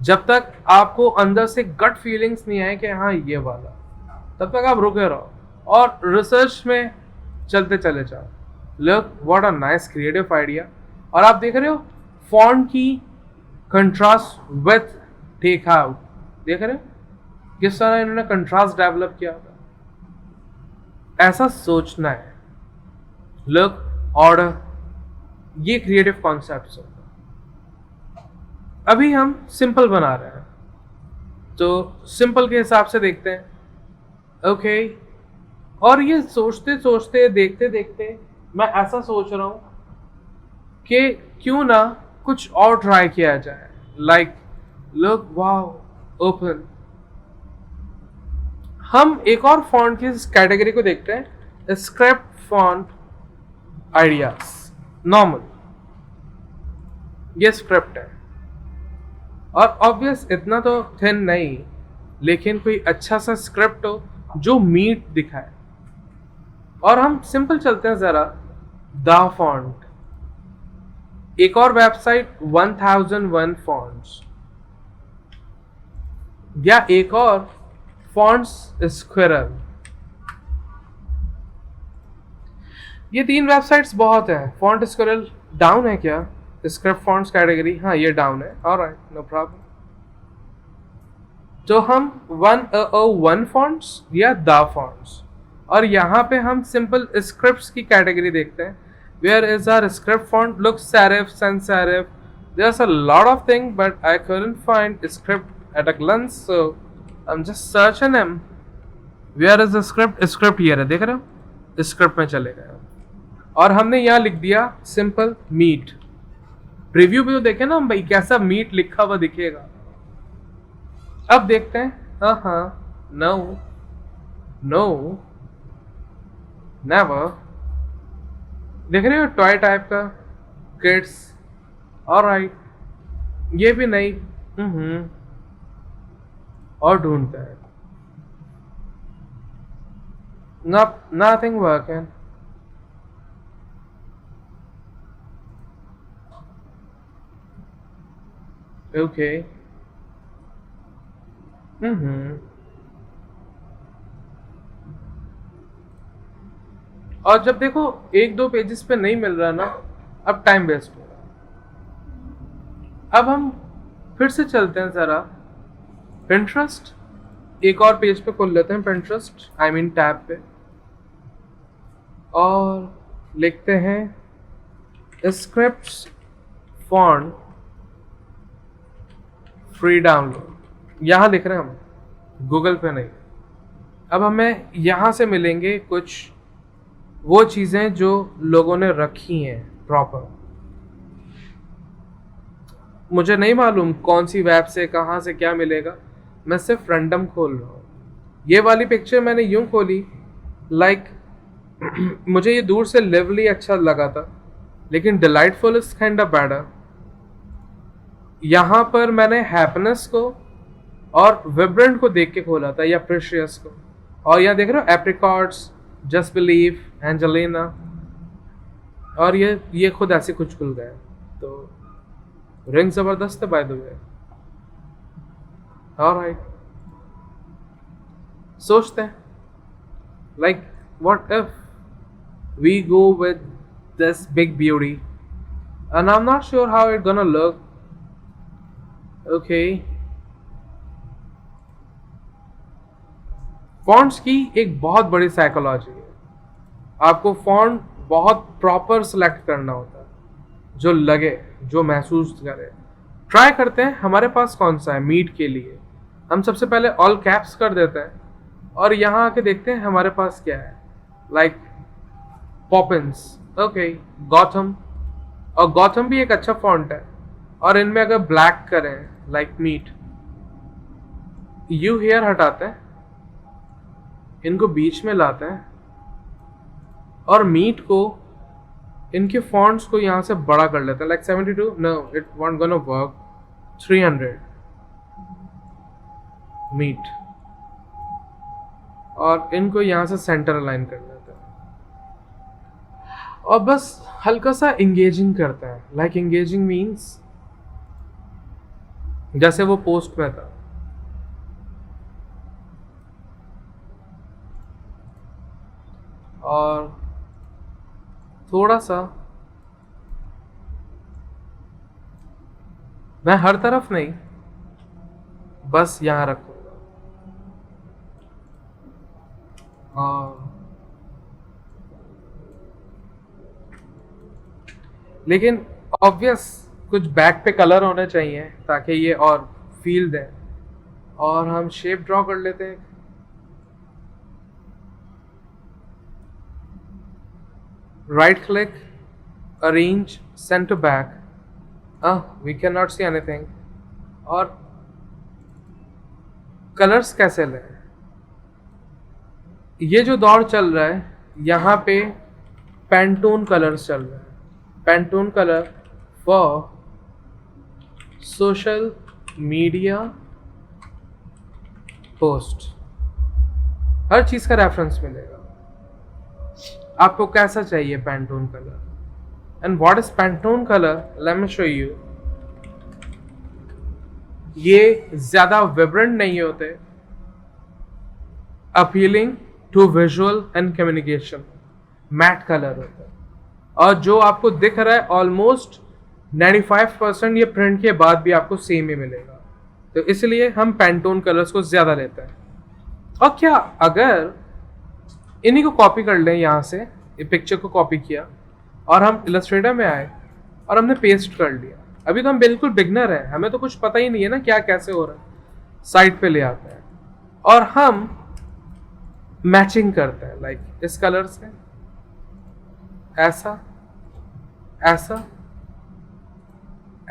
जब तक आपको अंदर से गट फीलिंग्स नहीं आए कि हाँ ये वाला, तब तक आप रुके रहो और रिसर्च में चलते चले जाओ। Look what a nice creative idea. और आप देख रहे हो फॉन्ट की कंट्रास्ट विथ टेक आउट, देख रहे हो किस तरह इन्होंने कंट्रास्ट डेवलप किया था। ऐसा सोचना है। लुक, ऑर्डर, ये क्रिएटिव कॉन्सेप्ट्स होते हैं। अभी हम सिंपल बना रहे हैं, तो सिंपल के हिसाब से देखते हैं। ओके, और ये सोचते सोचते देखते देखते मैं ऐसा सोच रहा हूं कि क्यों ना कुछ और ट्राई किया जाए। Like look, wow, open. हम एक और फॉन्ट की कैटेगरी को देखते हैं, स्क्रिप्ट फॉन्ट आइडियाज नॉर्मल। ये स्क्रिप्ट है और ऑब्वियस इतना तो थिन नहीं, लेकिन कोई अच्छा सा स्क्रिप्ट हो जो मीट दिखाए। और हम सिंपल चलते हैं जरा, द फॉन्ट। एक और वेबसाइट 1001 फॉन्ट्स, या एक और फॉन्ट्स स्क्विरल। ये 3 वेबसाइट्स बहुत हैं। फॉन्ट स्क्विरल डाउन है क्या? स्क्रिप्ट फॉन्ट्स कैटेगरी, हाँ ये डाउन है। Alright, no problem. तो हम 101 फॉन्ट्स या द फॉन्ट्स, और यहाँ पे हम सिंपल स्क्रिप्ट्स की कैटेगरी देखते हैं। Where is our script font? Look, serif, sans serif. There's a lot of things, but I couldn't find script at a glance, so I'm just searching them. Where is the script? Script ये है, देख रहे हो? Script में चले गए और हमने यहाँ लिख दिया सिंपल मीट। प्रीव्यू भी तो देखे ना हम भाई, कैसा मीट लिखा हुआ दिखेगा। अब देखते हैं। हाँ, नो, नो, नेवर। देख रहे हो टॉय टाइप का, किड्स। ऑलराइट, ये भी नहीं। और ढूंढते हैं। Nothing working. Okay. और जब देखो एक दो पेजेस पे नहीं मिल रहा ना, अब टाइम वेस्ट हो रहा। अब हम फिर से चलते हैं जरा Pinterest। एक और पेज पे खोल लेते हैं Pinterest, I mean टैब पे, और लिखते हैं स्क्रिप्ट्स फॉन्ट फ्री डाउनलोड। यहाँ लिख रहे हैं हम, गूगल पे नहीं। अब हमें यहाँ से मिलेंगे कुछ वो चीज़ें जो लोगों ने रखी हैं प्रॉपर। मुझे नहीं मालूम कौन सी वेब से कहाँ से क्या मिलेगा, मैं सिर्फ रैंडम खोल रहा हूँ। ये वाली पिक्चर मैंने यूं खोली, लाइक मुझे ये दूर से लिवली अच्छा लगा था, लेकिन delightful is kind of better. यहाँ पर मैंने हैप्पीनेस को और विब्रेंट को देख के खोला था, या प्रेशियस को। और यहाँ देख रहे हो एप्रिकॉट्स, जस्ट बिलीव, एंजेलिना, और ये खुद ऐसे कुछ खुल गए। तो रिंग जबरदस्त है बाय द वे। ऑलराइट, सोचते हैं like what if we go with this big beauty and I am not sure how it gonna look. Okay, fonts की एक बहुत बड़ी साइकोलॉजी है। आपको फॉन्ट बहुत प्रॉपर सेलेक्ट करना होता है, जो लगे, जो महसूस करे। ट्राई करते हैं हमारे पास कौन सा है मीट के लिए। हम सबसे पहले ऑल कैप्स कर देते हैं और यहाँ आके देखते हैं हमारे पास क्या है। लाइक पॉपिंस, ओके, गॉथम, और गॉथम भी एक अच्छा फॉन्ट है। और इनमें अगर ब्लैक करें लाइक मीट, यू हेयर हटाते हैं, इनको बीच में लाते हैं और मीट को इनके फॉन्ट्स को यहाँ से बड़ा कर लेते हैं, like 72, no it won't gonna work, 300 meet, और इनको यहाँ से सेंटर अलाइन कर लेते हैं और बस हल्का सा इंगेजिंग करते हैं, लाइक इंगेजिंग मीन्स जैसे वो पोस्ट में था। और थोड़ा सा मैं हर तरफ नहीं, बस यहां रखूंगा। और लेकिन ऑब्वियस कुछ बैक पे कलर होने चाहिए ताकि ये और फील दे। और हम शेप ड्रॉ कर लेते हैं। Right click, arrange, center back. We cannot see anything. और कलर्स कैसे लें? ये जो दौर चल रहा है यहाँ पे पैंटून कलर्स चल रहे हैं। Pantone colour for social media post, हर चीज का रेफरेंस मिलेगा। आपको कैसा चाहिए Pantone colour, and what is Pantone colour, let me show you. ये ज्यादा विब्रेंट नहीं होते, appealing to visual and communication, matte colour होता है। और जो आपको दिख रहा है ऑलमोस्ट 95% ये प्रिंट के बाद भी आपको सेम ही मिलेगा, तो इसलिए हम पैंटून कलर्स को ज्यादा लेते हैं। और क्या अगर इन्हीं को कॉपी कर लें, यहाँ से ये पिक्चर को कॉपी किया और हम इलस्ट्रेटर में आए और हमने पेस्ट कर लिया। अभी तो हम बिल्कुल बिगनर हैं, हमें तो कुछ पता ही नहीं है ना क्या कैसे हो रहा है। साइड पे ले आते हैं और हम मैचिंग करते हैं, लाइक इस कलर से ऐसा ऐसा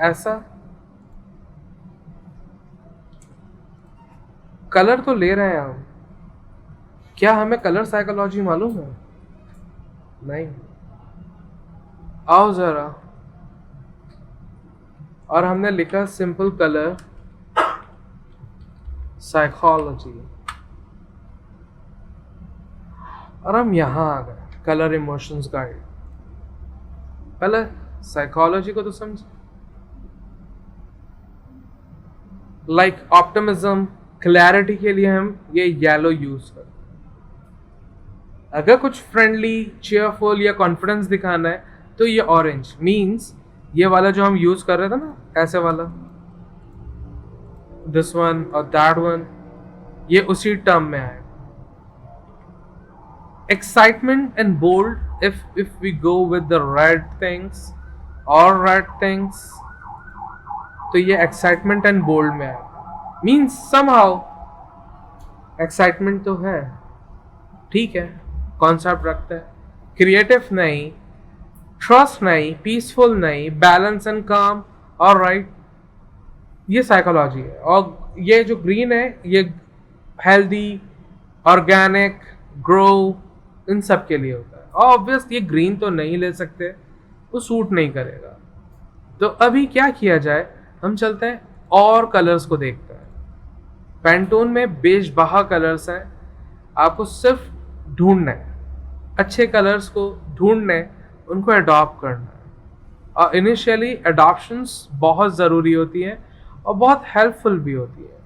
ऐसा। कलर तो ले रहे हैं हम, क्या हमें कलर साइकोलॉजी मालूम है? नहीं। आओ जरा, और हमने लिखा सिंपल कलर साइकोलॉजी, और हम यहां आ गए कलर इमोशंस गाइड। पहले साइकोलॉजी को तो समझे, लाइक ऑप्टिमिज्म, क्लैरिटी के लिए हम ये येलो यूज करते हैं। अगर कुछ फ्रेंडली, चेयरफुल या कॉन्फिडेंस दिखाना है तो ये ऑरेंज, मींस ये वाला जो हम यूज कर रहे थे ना, ऐसे वाला, दिस वन और दैट वन, ये उसी टर्म में आएगा। Excitement and bold, if we go with the red things और रेड थिंग्स, तो ये एक्साइटमेंट एंड बोल्ड में आएगा। मींस समहाउ एक्साइटमेंट तो है, ठीक है, कॉन्सेप्ट रखते हैं, क्रिएटिव नहीं, ट्रस्ट नहीं, पीसफुल नहीं, बैलेंस एंड काम, ऑलराइट, ये साइकोलॉजी है। और ये जो ग्रीन है ये हेल्दी, ऑर्गेनिक, ग्रो, इन सब के लिए होता है। ऑब्वियस ये ग्रीन तो नहीं ले सकते, वो सूट नहीं करेगा। तो अभी क्या किया जाए, हम चलते हैं और कलर्स को देखते हैं। पैंटून में बेशबहा कलर्स हैं, आपको सिर्फ ढूंढना है, अच्छे कलर्स को ढूंढना है, उनको अडॉप्ट करना है। और इनिशियली अडॉप्शंस बहुत ज़रूरी होती हैं और बहुत हेल्पफुल भी होती है।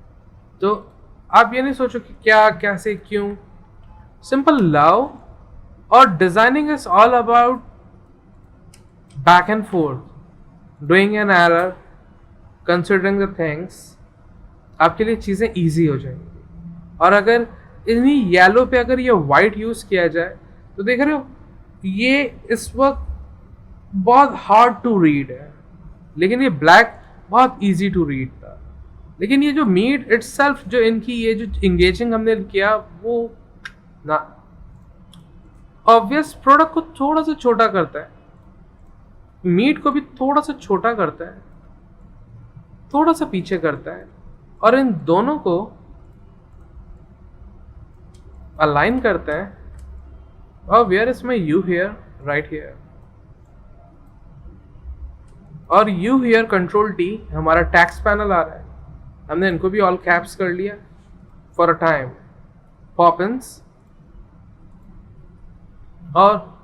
तो आप ये नहीं सोचो कि क्या, कैसे, क्यों, सिंपल लव। और designing is all about back and fourth, doing an error, considering the things, आपके लिए चीज़ें ईजी हो जाएंगी। और अगर इन्हीं येलो पे अगर ये वाइट यूज़ किया जाए तो देख रहे हो ये इस वक्त बहुत हार्ड टू रीड है, लेकिन ये ब्लैक बहुत इजी टू रीड था। लेकिन ये जो मीट इटसेल्फ, जो इनकी ये जो इंगेजिंग हमने किया, वो ना ऑब्वियस प्रोडक्ट को थोड़ा सा छोटा करता है, मीट को भी थोड़ा सा छोटा करता है, थोड़ा सा पीछे करता है, और इन दोनों को अलाइन करते हैं। और where is my you here, right here. और यू हियर कंट्रोल टी हमारा टैक्स पैनल आ रहा है, हमने इनको भी ऑल कैप्स कर लिया फॉर अ टाइम. पॉपिंस और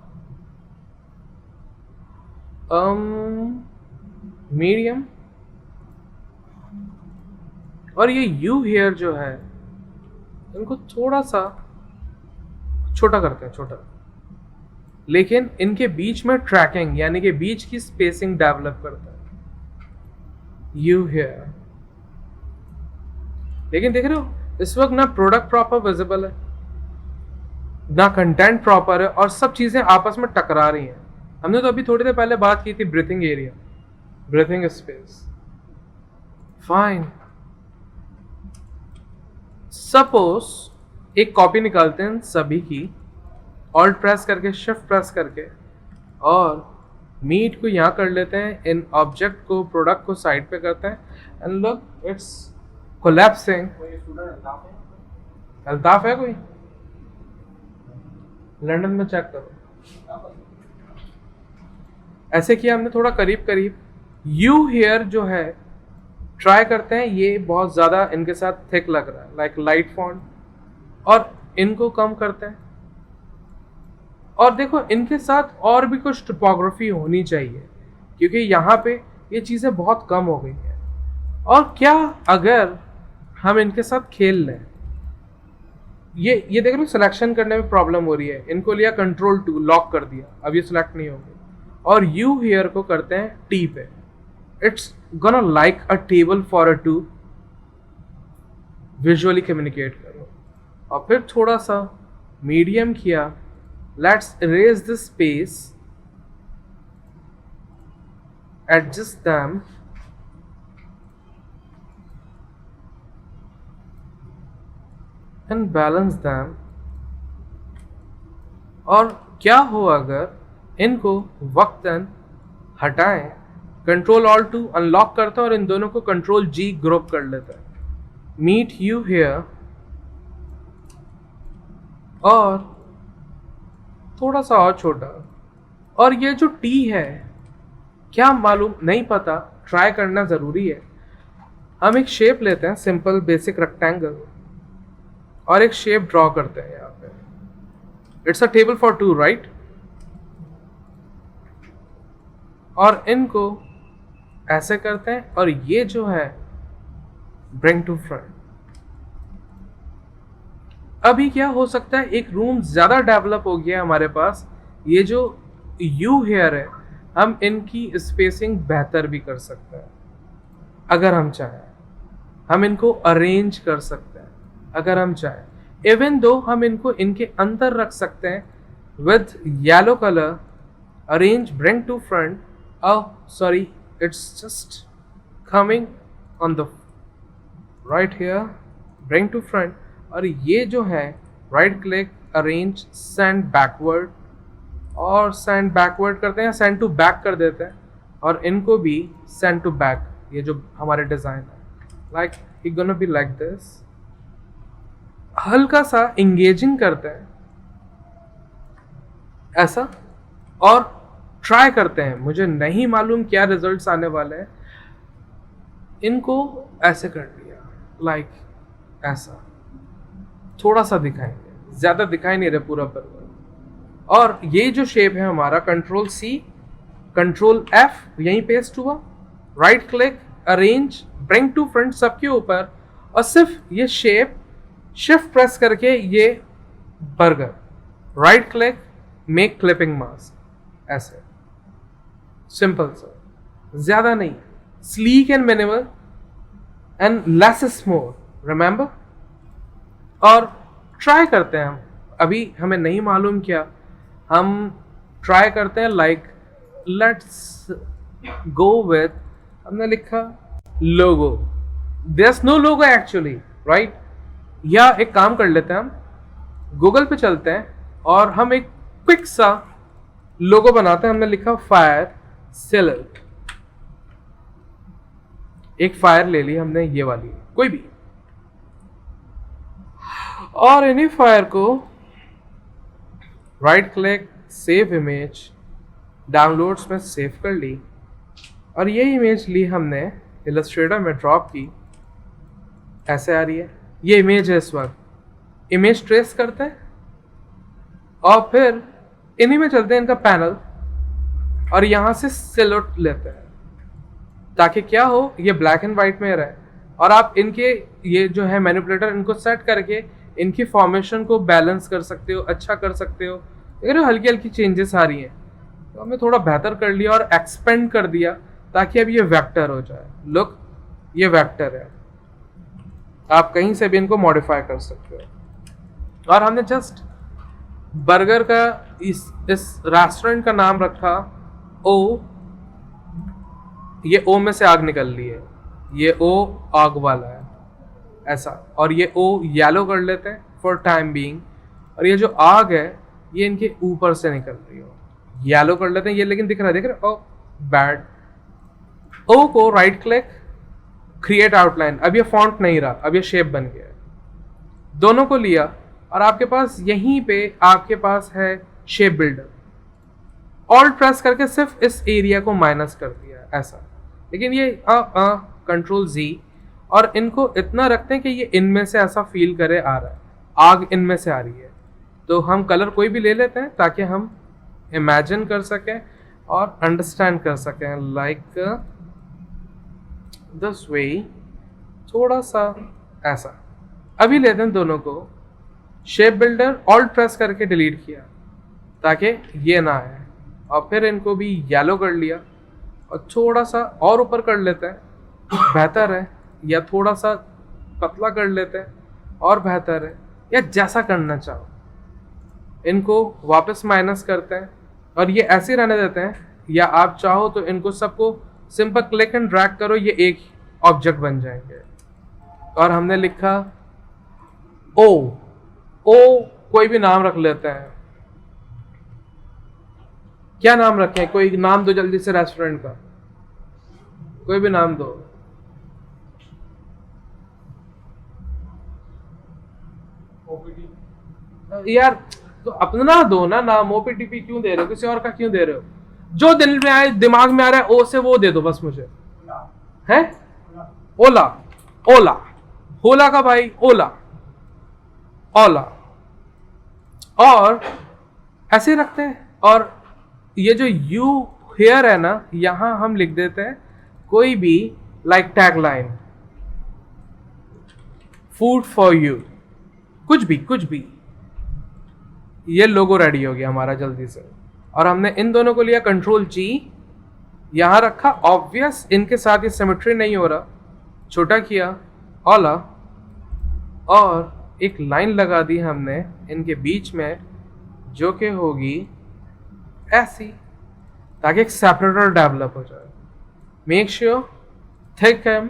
मीडियम और ये यू हियर जो है इनको थोड़ा सा छोटा करते हैं, छोटा, लेकिन इनके बीच में ट्रैकिंग यानी कि बीच की स्पेसिंग डेवलप करता है यू हियर. लेकिन देख रहे हो इस वक्त ना प्रोडक्ट प्रॉपर विजिबल है ना कंटेंट प्रॉपर है और सब चीजें आपस में टकरा रही हैं. हमने तो अभी थोड़ी देर पहले बात की थी breathing area, breathing space. Fine, suppose एक कॉपी निकालते हैं सभी की, ऑल्ट प्रेस करके शिफ्ट प्रेस करके, और मीट को यहाँ कर लेते हैं, इन ऑब्जेक्ट को प्रोडक्ट को साइड पे करते हैं एंड लुक इट्स कोलैप्सिंग. कोई स्टूडेंट अल्ताफ है? अल्ताफ है कोई? लंदन में चेक करो. ऐसे किया हमने थोड़ा करीब करीब. यू हियर जो है ट्राई करते हैं, ये बहुत ज़्यादा इनके साथ थिक लग रहा है लाइक लाइट फॉन्ट, और इनको कम करते हैं. और देखो इनके साथ और भी कुछ टोपोग्राफी होनी चाहिए क्योंकि यहाँ पे ये चीज़ें बहुत कम हो गई हैं. और क्या अगर हम इनके साथ खेल लें, ये देख लो सिलेक्शन करने में प्रॉब्लम हो रही है. इनको लिया कंट्रोल 2 लॉक कर दिया, अब ये सिलेक्ट नहीं होंगे. और यू हियर को करते हैं टी पे. It's gonna like a table for a two, visually communicate करो. और फिर थोड़ा सा मीडियम किया. Let's erase this space, adjust them, and balance them. और क्या हो अगर इनको वक्तन हटाएं, कंट्रोल ऑल टू अनलॉक करता है और इन दोनों को कंट्रोल जी ग्रुप कर लेता है. मीट यू हियर और थोड़ा सा और छोटा. और ये जो टी है क्या मालूम नहीं पता, ट्राई करना ज़रूरी है. हम एक शेप लेते हैं सिंपल बेसिक रेक्टेंगल और एक शेप ड्रॉ करते हैं यहाँ पे. It's a table for two right. और इनको ऐसे करते हैं और ये जो है ब्रिंग टू फ्रंट. अभी क्या हो सकता है, एक रूम ज़्यादा डेवलप हो गया हमारे पास. ये जो यू हेयर है हम इनकी स्पेसिंग बेहतर भी कर सकते हैं अगर हम चाहें. हम इनको अरेंज कर सकते हैं अगर हम चाहें. इवन दो हम इनको इनके अंदर रख सकते हैं with yellow colour. Arrange bring to front. Oh, sorry, it's just coming on the right here, bring to front. और ये जो है right click, arrange, send backward, और सेंड बैकवर्ड करते हैं, सेंड टू बैक कर देते हैं. और इनको भी सेंड टू बैक, ये जो हमारे डिज़ाइन है like it gonna be like this. हल्का सा इंगेजिंग करते हैं ऐसा और ट्राई करते हैं. मुझे नहीं मालूम क्या रिजल्ट्स आने वाले हैं. इनको ऐसे कर लिया लाइक ऐसा, थोड़ा सा दिखाएंगे, ज़्यादा दिखाई नहीं रहे पूरा पर. और ये जो शेप है हमारा कंट्रोल सी, कंट्रोल एफ यहीं पेस्ट हुआ, right click, arrange, bring to front सबके ऊपर, और सिर्फ ये शेप शिफ्ट प्रेस करके ये burger, right click, make clipping mask. ऐसे सिंपल सा, ज़्यादा नहीं. Sleek and minimal and less is more, remember. और ट्राई करते हैं हम. अभी हमें नहीं मालूम क्या, हम ट्राई करते हैं लाइक लेट्स गो विथ, हमने लिखा logo. There is no logo actually right. या एक काम कर लेते हैं, हम गूगल पे चलते हैं और हम एक क्विक सा लोगो बनाते हैं. हमने लिखा फायर सेलर. एक फायर ले ली हमने, ये वाली कोई भी, और इन्हीं फायर को right click, save image, downloads में सेव कर ली. और ये इमेज ली हमने इलस्ट्रेटर में, ड्रॉप की, ऐसे आ रही है। ये इमेज है इस वक्त। इमेज ट्रेस करते हैं और फिर इन्हीं में चलते हैं इनका पैनल, और यहाँ से सिलेक्ट लेते हैं ताकि क्या हो, ये ब्लैक एंड वाइट में रहे। और आप इनके ये जो है मैनिपुलेटर, इनको सेट करके इनकी फॉर्मेशन को बैलेंस कर सकते हो, अच्छा कर सकते हो। अगर हल्की हल्की चेंजेस आ रही हैं तो हमने थोड़ा बेहतर कर लिया और एक्सपेंड कर दिया ताकि अब ये वेक्टर हो जाए। लुक, ये वेक्टर है, आप कहीं से भी इनको मॉडिफाई कर सकते हो। और हमने जस्ट बर्गर का इस रेस्टोरेंट का नाम रखा ओ, ये ओ में से आग निकल रही है, ये ओ आग वाला है ऐसा, और ये ओ येलो कर लेते हैं फॉर टाइम बीइंग। और ये जो आग है ये इनके ऊपर से निकल रही हो, येलो कर लेते हैं ये, लेकिन दिख रहा है, देख रहे, ओ बैड। ओ को राइट क्लिक, क्रिएट आउटलाइन, अब ये फॉन्ट नहीं रहा, अब ये शेप बन गया है। दोनों को लिया और आपके पास यहीं पे आपके पास है शेप बिल्डर। ऑल्ट प्रेस करके सिर्फ इस एरिया को माइनस कर दिया ऐसा, लेकिन ये कंट्रोल जी, और इनको इतना रखते हैं कि ये इनमें से ऐसा फील करे आ रहा है, आग इनमें से आ रही है। तो हम कलर कोई भी ले लेते हैं ताकि हम इमेजिन कर सकें और अंडरस्टैंड कर सकें, लाइक दिस वे, थोड़ा सा ऐसा। अभी लेते हैं दोनों को, शेप बिल्डर ऑल्ट प्रेस करके डिलीट किया ताकि ये ना आए, और फिर इनको भी येलो कर लिया और थोड़ा सा और ऊपर कर लेते हैं, बेहतर है, या थोड़ा सा पतला कर लेते हैं और बेहतर है, या जैसा करना चाहो। इनको वापस माइनस करते हैं और ये ऐसे रहने देते हैं, या आप चाहो तो इनको सबको सिंपल क्लिक एंड ड्रैग करो, ये एक ऑब्जेक्ट बन जाएंगे। और हमने लिखा ओ, ओ कोई भी नाम रख लेते हैं। क्या नाम रखें, कोई नाम दो जल्दी से रेस्टोरेंट का, कोई भी नाम दो। ओपीडी यार तो अपना दो ना नाम, ओपीटीपी क्यों दे रहे हो, किसी और का क्यों दे रहे हो? जो दिल में आए, दिमाग में आ रहा है, ओ से वो दे दो बस मुझे। है ओला, ओला, होला का भाई, ओला, ओला। और ऐसे रखते हैं, और ये जो यू हेयर है ना, यहां हम लिख देते हैं कोई भी, like tag line, food for you, कुछ भी कुछ भी। ये लोगो रेडी हो गया हमारा जल्दी से। और हमने इन दोनों को लिया, कंट्रोल जी, यहां रखा, ऑब्वियस इनके साथ ये सिमेट्री नहीं हो रहा, छोटा किया, ओला, और एक लाइन लगा दी हमने इनके बीच में, जो कि होगी ऐसी, ताकि एक सेपरेटर डेवलप हो जाए। Make sure thick him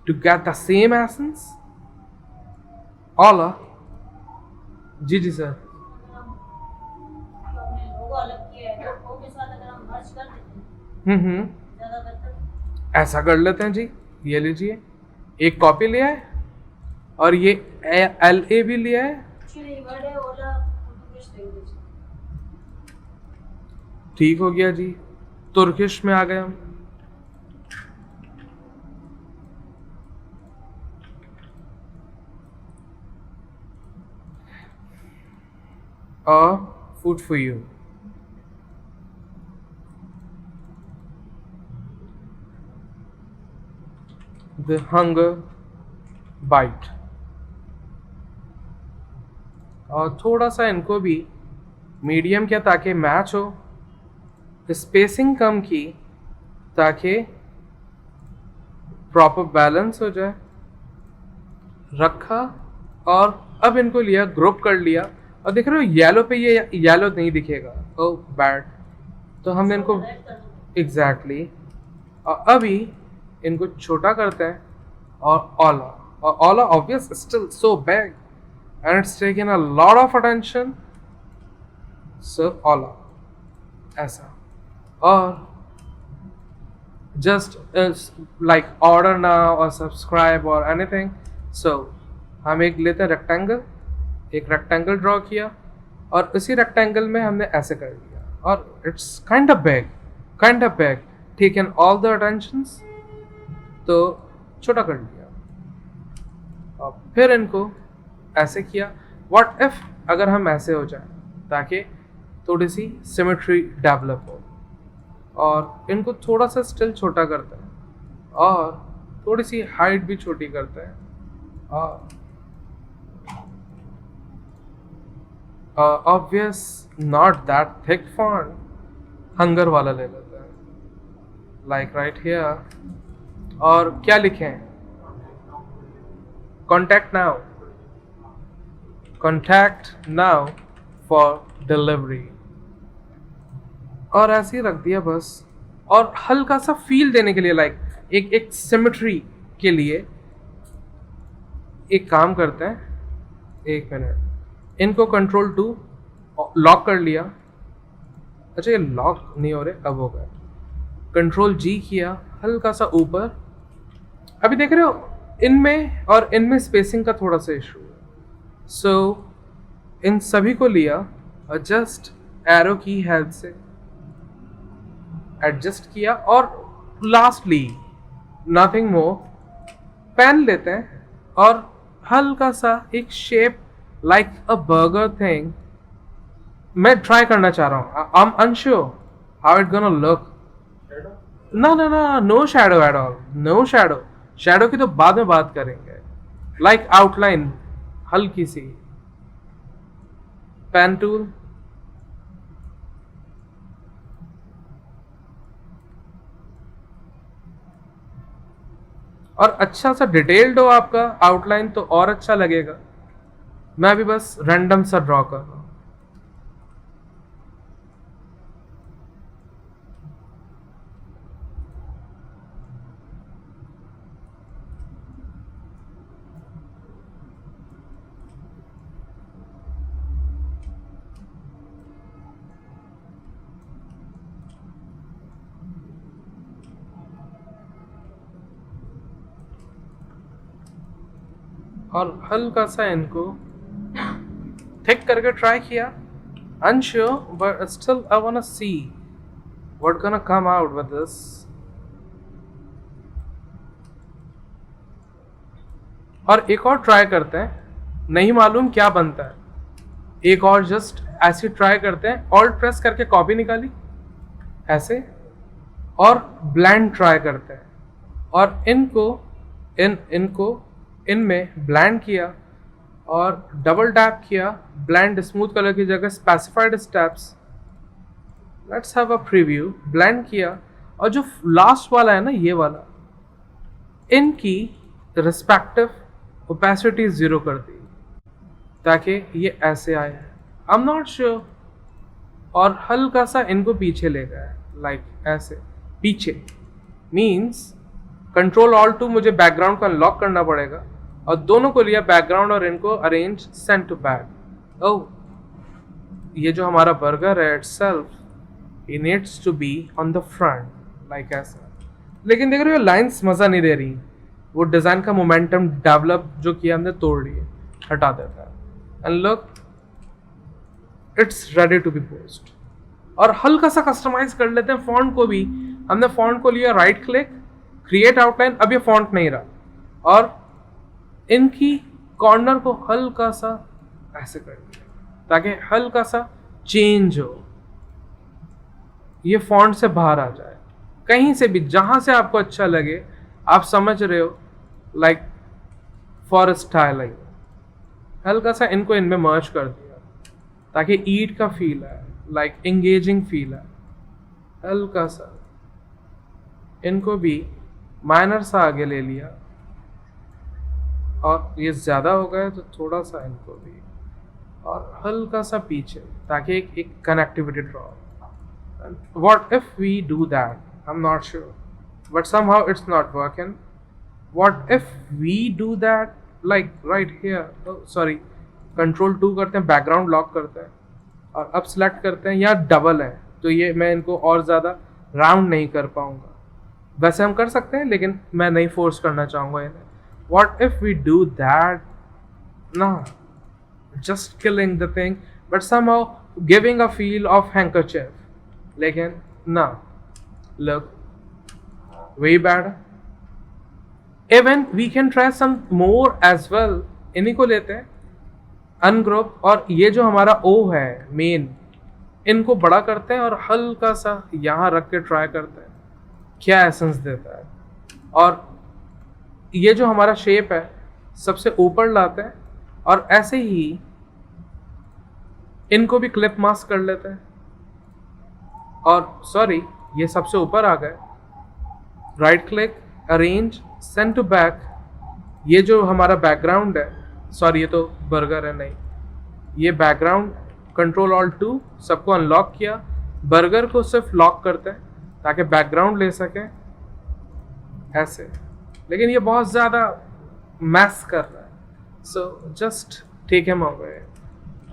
to get the same essence. ओला, जी जी सर। हमने लोगो अलग किया है, तो के साथ अगर हम मर्ज कर देते हैं ज्यादा बेहतर। ऐसा कर लेते हैं जी, ये लीजिए, एक कॉपी लिया है और ये LA भी लिया है, एक्चुअली वर्ड है ओला तुर्किश लैंग्वेज। ठीक हो गया जी, तुर्किश में आ गए हम। Food for you, the hunger bite. और थोड़ा सा इनको भी मीडियम किया ताकि मैच हो, स्पेसिंग कम की ताकि प्रॉपर बैलेंस हो जाए, रखा। और अब इनको लिया, ग्रुप कर लिया, और देख रहे हो येलो पे ये येलो नहीं दिखेगा, ओह बैड। तो हमने इनको एग्जैक्टली और अभी इनको छोटा करते हैं, और ओला, और Ola obvious still so big and it's taken a lot of attention, so ola ऐसा। और just like order now or subscribe or anything, so हम एक लेते हैं रेक्टेंगल, एक रेक्टेंगल ड्रॉ किया और उसी रेक्टेंगल में हमने ऐसे कर लिया, और it's kind of big, taken all the attentions, तो छोटा कर लिया। और फिर इनको ऐसे किया। व्हाट इफ अगर हम ऐसे हो जाए ताकि थोड़ी सी सिमेट्री डेवलप हो, और इनको थोड़ा सा स्टिल छोटा करते हैं और थोड़ी सी हाइट भी छोटी करते हैं, और obvious not that thick font, hunger वाला ले लेते हैं, लाइक राइट हियर। और क्या लिखें? Contact now, contact now for delivery. और ऐसे ही रख दिया बस। और हल्का सा फील देने के लिए, लाइक एक सिमेट्री के लिए एक काम करते हैं, 1 मिनट, इनको Ctrl+2 लॉक कर लिया। अच्छा ये लॉक नहीं हो रहे, अब हो गए। Ctrl+G किया, हल्का सा ऊपर। अभी देख रहे हो इनमें और इनमें स्पेसिंग का थोड़ा सा इशू है, सो इन सभी को लिया और जस्ट एरो की हेल्प से एडजस्ट किया। और लास्टली नथिंग मोर, पेन लेते हैं और हल्का सा एक shape like a burger thing मैं ट्राई करना चाह रहा हूँ। I am unsure how it gonna look. No shadow at all, no shadow. Shadow की तो बाद में बात करेंगे। लाइक आउटलाइन हल्की सी, पेन टूल, और अच्छा सा डिटेल्ड हो आपका आउटलाइन तो और अच्छा लगेगा। मैं अभी बस रैंडम सा ड्रॉ कर रहा हूं। और हल्का सा इनको थिक करके ट्राई किया। Unsure but still I want to see what gonna come out with this. और एक और ट्राई करते हैं, नहीं मालूम क्या बनता है। एक और जस्ट ऐसे ट्राई करते हैं, ऑल्ट प्रेस करके कॉपी निकाली ऐसे, और ब्लेंड ट्राई करते हैं। और इनको इनमें ब्लेंड किया और डबल टैप किया, ब्लेंड स्मूथ कलर की जगह specified steps. Let's have a preview. Blend किया और जो लास्ट वाला है ना, ये वाला, इनकी रिस्पेक्टिव ओपेसिटी 0 कर दी ताकि ये ऐसे आए। आई एम नॉट श्योर। और हल्का सा इनको पीछे ले गया, लाइक ऐसे पीछे। मीन्स Ctrl+Alt+2 मुझे बैकग्राउंड को अनलॉक करना पड़ेगा, और दोनों को लिया बैकग्राउंड और इनको arrange send to back. Oh, ये जो हमारा बर्गर है itself it needs to be on the front, like ऐसा। लेकिन देख रहे हो लाइंस मज़ा नहीं दे रही, वो डिज़ाइन का मोमेंटम डेवलप जो किया हमने तोड़ लिए, हटा देता है। And look, it's ready to be post. और हल्का सा कस्टमाइज कर लेते हैं फॉन्ट को भी। हमने फॉन्ट को लिया, राइट क्लिक, क्रिएट आउटलाइन। अब ये फॉन्ट नहीं रहा, और इनकी कॉर्नर को हल्का सा ऐसे कर दिया ताकि हल्का सा चेंज हो, ये फॉन्ट से बाहर आ जाए। कहीं से भी, जहां से आपको अच्छा लगे, आप समझ रहे हो, लाइक फॉर स्टाइलिंग। हल्का सा इनको इनमें मर्ज कर दिया ताकि ईट का फील है, लाइक एंगेजिंग फील है। हल्का सा इनको भी माइनर सा आगे ले लिया, और ये ज़्यादा हो गया तो थोड़ा सा इनको भी, और हल्का सा पीछे, ताकि एक connectivity draw. What if we do that? I am not sure, but somehow it's not working. What if we do that, like right here, sorry, Ctrl+2 करते हैं, बैकग्राउंड लॉक करते हैं, और अब सिलेक्ट करते हैं। यहाँ डबल है तो ये मैं इनको और ज़्यादा राउंड नहीं कर पाऊँगा। वैसे हम कर सकते हैं, लेकिन मैं नहीं फोर्स करना चाहूँगा इन्हें। What if we do that? No, just killing the thing, but somehow giving a feel of handkerchief. लेकिन ना, look, वही बैड है। Even we can try some more as well. इन्हीं को लेते हैं अनग्रुप, और ये जो हमारा ओ है मेन, इनको बड़ा करते हैं और हल्का सा यहाँ रख के ट्राई करते हैं क्या एसेंस देता है। और ये जो हमारा शेप है सबसे ऊपर लाते हैं और ऐसे ही इनको भी क्लिप मास्क कर लेते हैं। और सॉरी, ये सबसे ऊपर आ गए। Right click, arrange, send to back. ये जो हमारा बैकग्राउंड है, सॉरी ये तो बर्गर है, नहीं ये बैकग्राउंड, कंट्रोल ऑल्ट 2 सबको अनलॉक किया। बर्गर को सिर्फ लॉक करते हैं ताकि बैकग्राउंड ले सकें ऐसे, लेकिन ये बहुत ज़्यादा मैस कर रहा है, so just take him away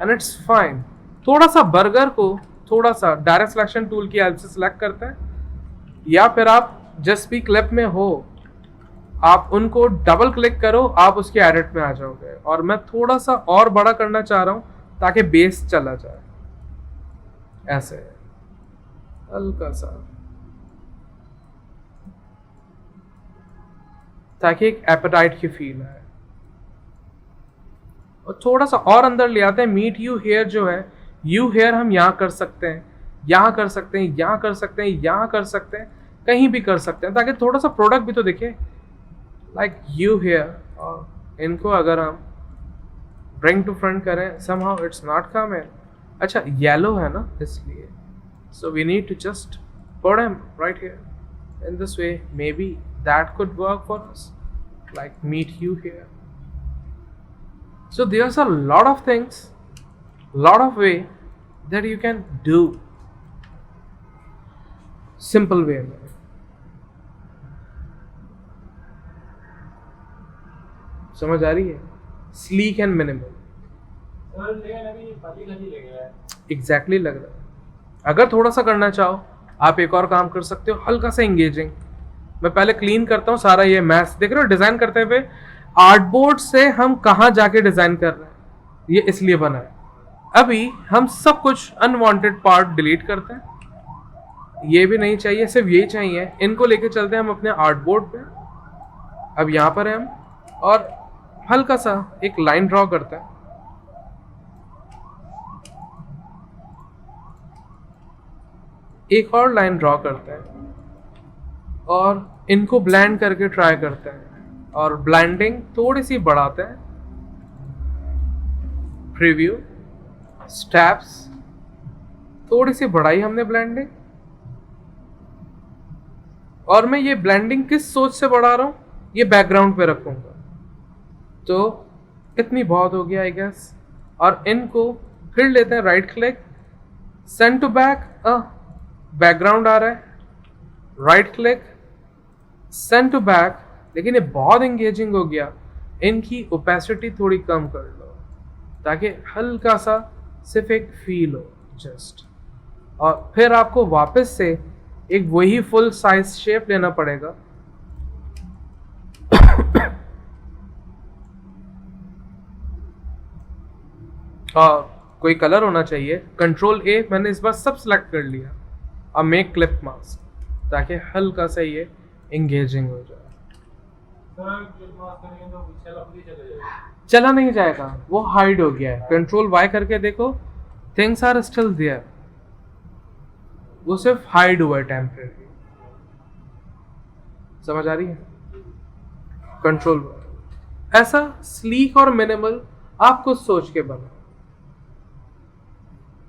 and it's fine. थोड़ा सा बर्गर को थोड़ा सा डायरेक्ट सिलेक्शन टूल की हेल्प से सिलेक्ट करते हैं, या फिर आप जिस भी क्लिप में हो आप उनको डबल क्लिक करो, आप उसके एडिट में आ जाओगे। और मैं थोड़ा सा और बड़ा करना चाह रहा हूँ ताकि बेस चला जाए ऐसे हल्का सा, ताकि एक एपेटाइट की फील आए। और थोड़ा सा और अंदर ले आते हैं। मीट यू हेयर जो है, यू हेयर हम यहाँ कर सकते हैं, यहाँ कर सकते हैं, यहाँ कर सकते हैं, यहाँ कर सकते हैं, कहीं भी कर सकते हैं, ताकि थोड़ा सा प्रोडक्ट भी तो दिखे। लाइक यू हेयर, और इनको अगर हम ब्रिंग टू फ्रंट करें, समहाउ इट्स नॉट कमिंग। अच्छा येलो है ना इसलिए, so we need to just put him right here in this way, maybe that could work for us, like meet you here. So there's a lot of things, lot of way that you can do simple way में। समझ आ रही है? Sleek and minimal। Sir लेकिन अभी खाली खाली लग रहा है। Exactly लग रहा है। अगर थोड़ा सा करना चाहो आप एक और काम कर सकते हो, हल्का सा engaging। मैं पहले क्लीन करता हूँ सारा ये मैस, देख रहे हो डिजाइन करते हुए आर्टबोर्ड से हम कहाँ जाके डिजाइन कर रहे हैं, ये इसलिए बना है। अभी हम सब कुछ अनवांटेड पार्ट डिलीट करते हैं, ये भी नहीं चाहिए, सिर्फ यही चाहिए। इनको लेके चलते हैं हम अपने आर्टबोर्ड पे। अब यहाँ पर है हम, और हल्का सा एक लाइन ड्रॉ करते हैं। एक और लाइन ड्रॉ करते हैं और इनको ब्लेंड करके ट्राई करते हैं, और ब्लेंडिंग थोड़ी सी बढ़ाते हैं। प्रीव्यू, स्टेप्स, थोड़ी सी बढ़ाई हमने ब्लेंडिंग। और मैं ये ब्लेंडिंग किस सोच से बढ़ा रहा हूँ, ये बैकग्राउंड पे रखूंगा, तो इतनी बहुत हो गया आई गेस। और इनको फिर लेते हैं right click, send to back, background आ रहा है, right click, send to back. लेकिन ये बहुत एंगेजिंग हो गया, इनकी ओपेसिटी थोड़ी कम कर लो ताकि हल्का सा सिर्फ एक फील हो जस्ट। और फिर आपको वापस से एक वही फुल साइज शेप लेना पड़ेगा। और कोई कलर होना चाहिए, कंट्रोल ए, मैंने इस बार सब सिलेक्ट कर लिया। अब मेक क्लिप मास्क, ताकि हल्का सा ये एंगेजिंग हो जाए। चला नहीं जाएगा, वो हाइड हो गया है। कंट्रोल वाई करके देखो, थिंग्स आर स्टिल देयर, वो सिर्फ हाइड हुआ है टेम्परेरी। समझ आ रही है? Control Y. ऐसा स्लीक और मिनिमल आप कुछ सोच के बनो।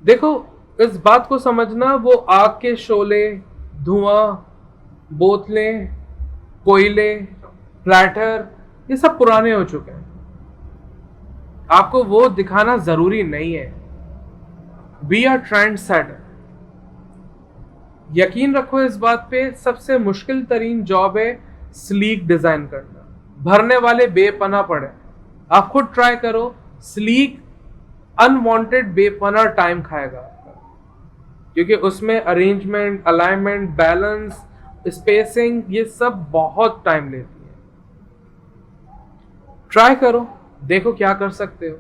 देखो इस बात को समझना, वो आग के शोले, धुआं, बोतलें, कोयले, प्लैटर, ये सब पुराने हो चुके हैं। आपको वो दिखाना जरूरी नहीं है। Be are trendsetter. यकीन रखो इस बात पे, सबसे मुश्किल तरीन जॉब है स्लीक डिजाइन करना। भरने वाले बेपना पड़े, आप खुद ट्राई करो। स्लीक अनवांटेड बेपना टाइम खाएगा आपका, क्योंकि उसमें अरेंजमेंट, अलाइनमेंट, बैलेंस, स्पेसिंग, ये सब बहुत टाइम लेती है। ट्राई करो, देखो क्या कर सकते हो।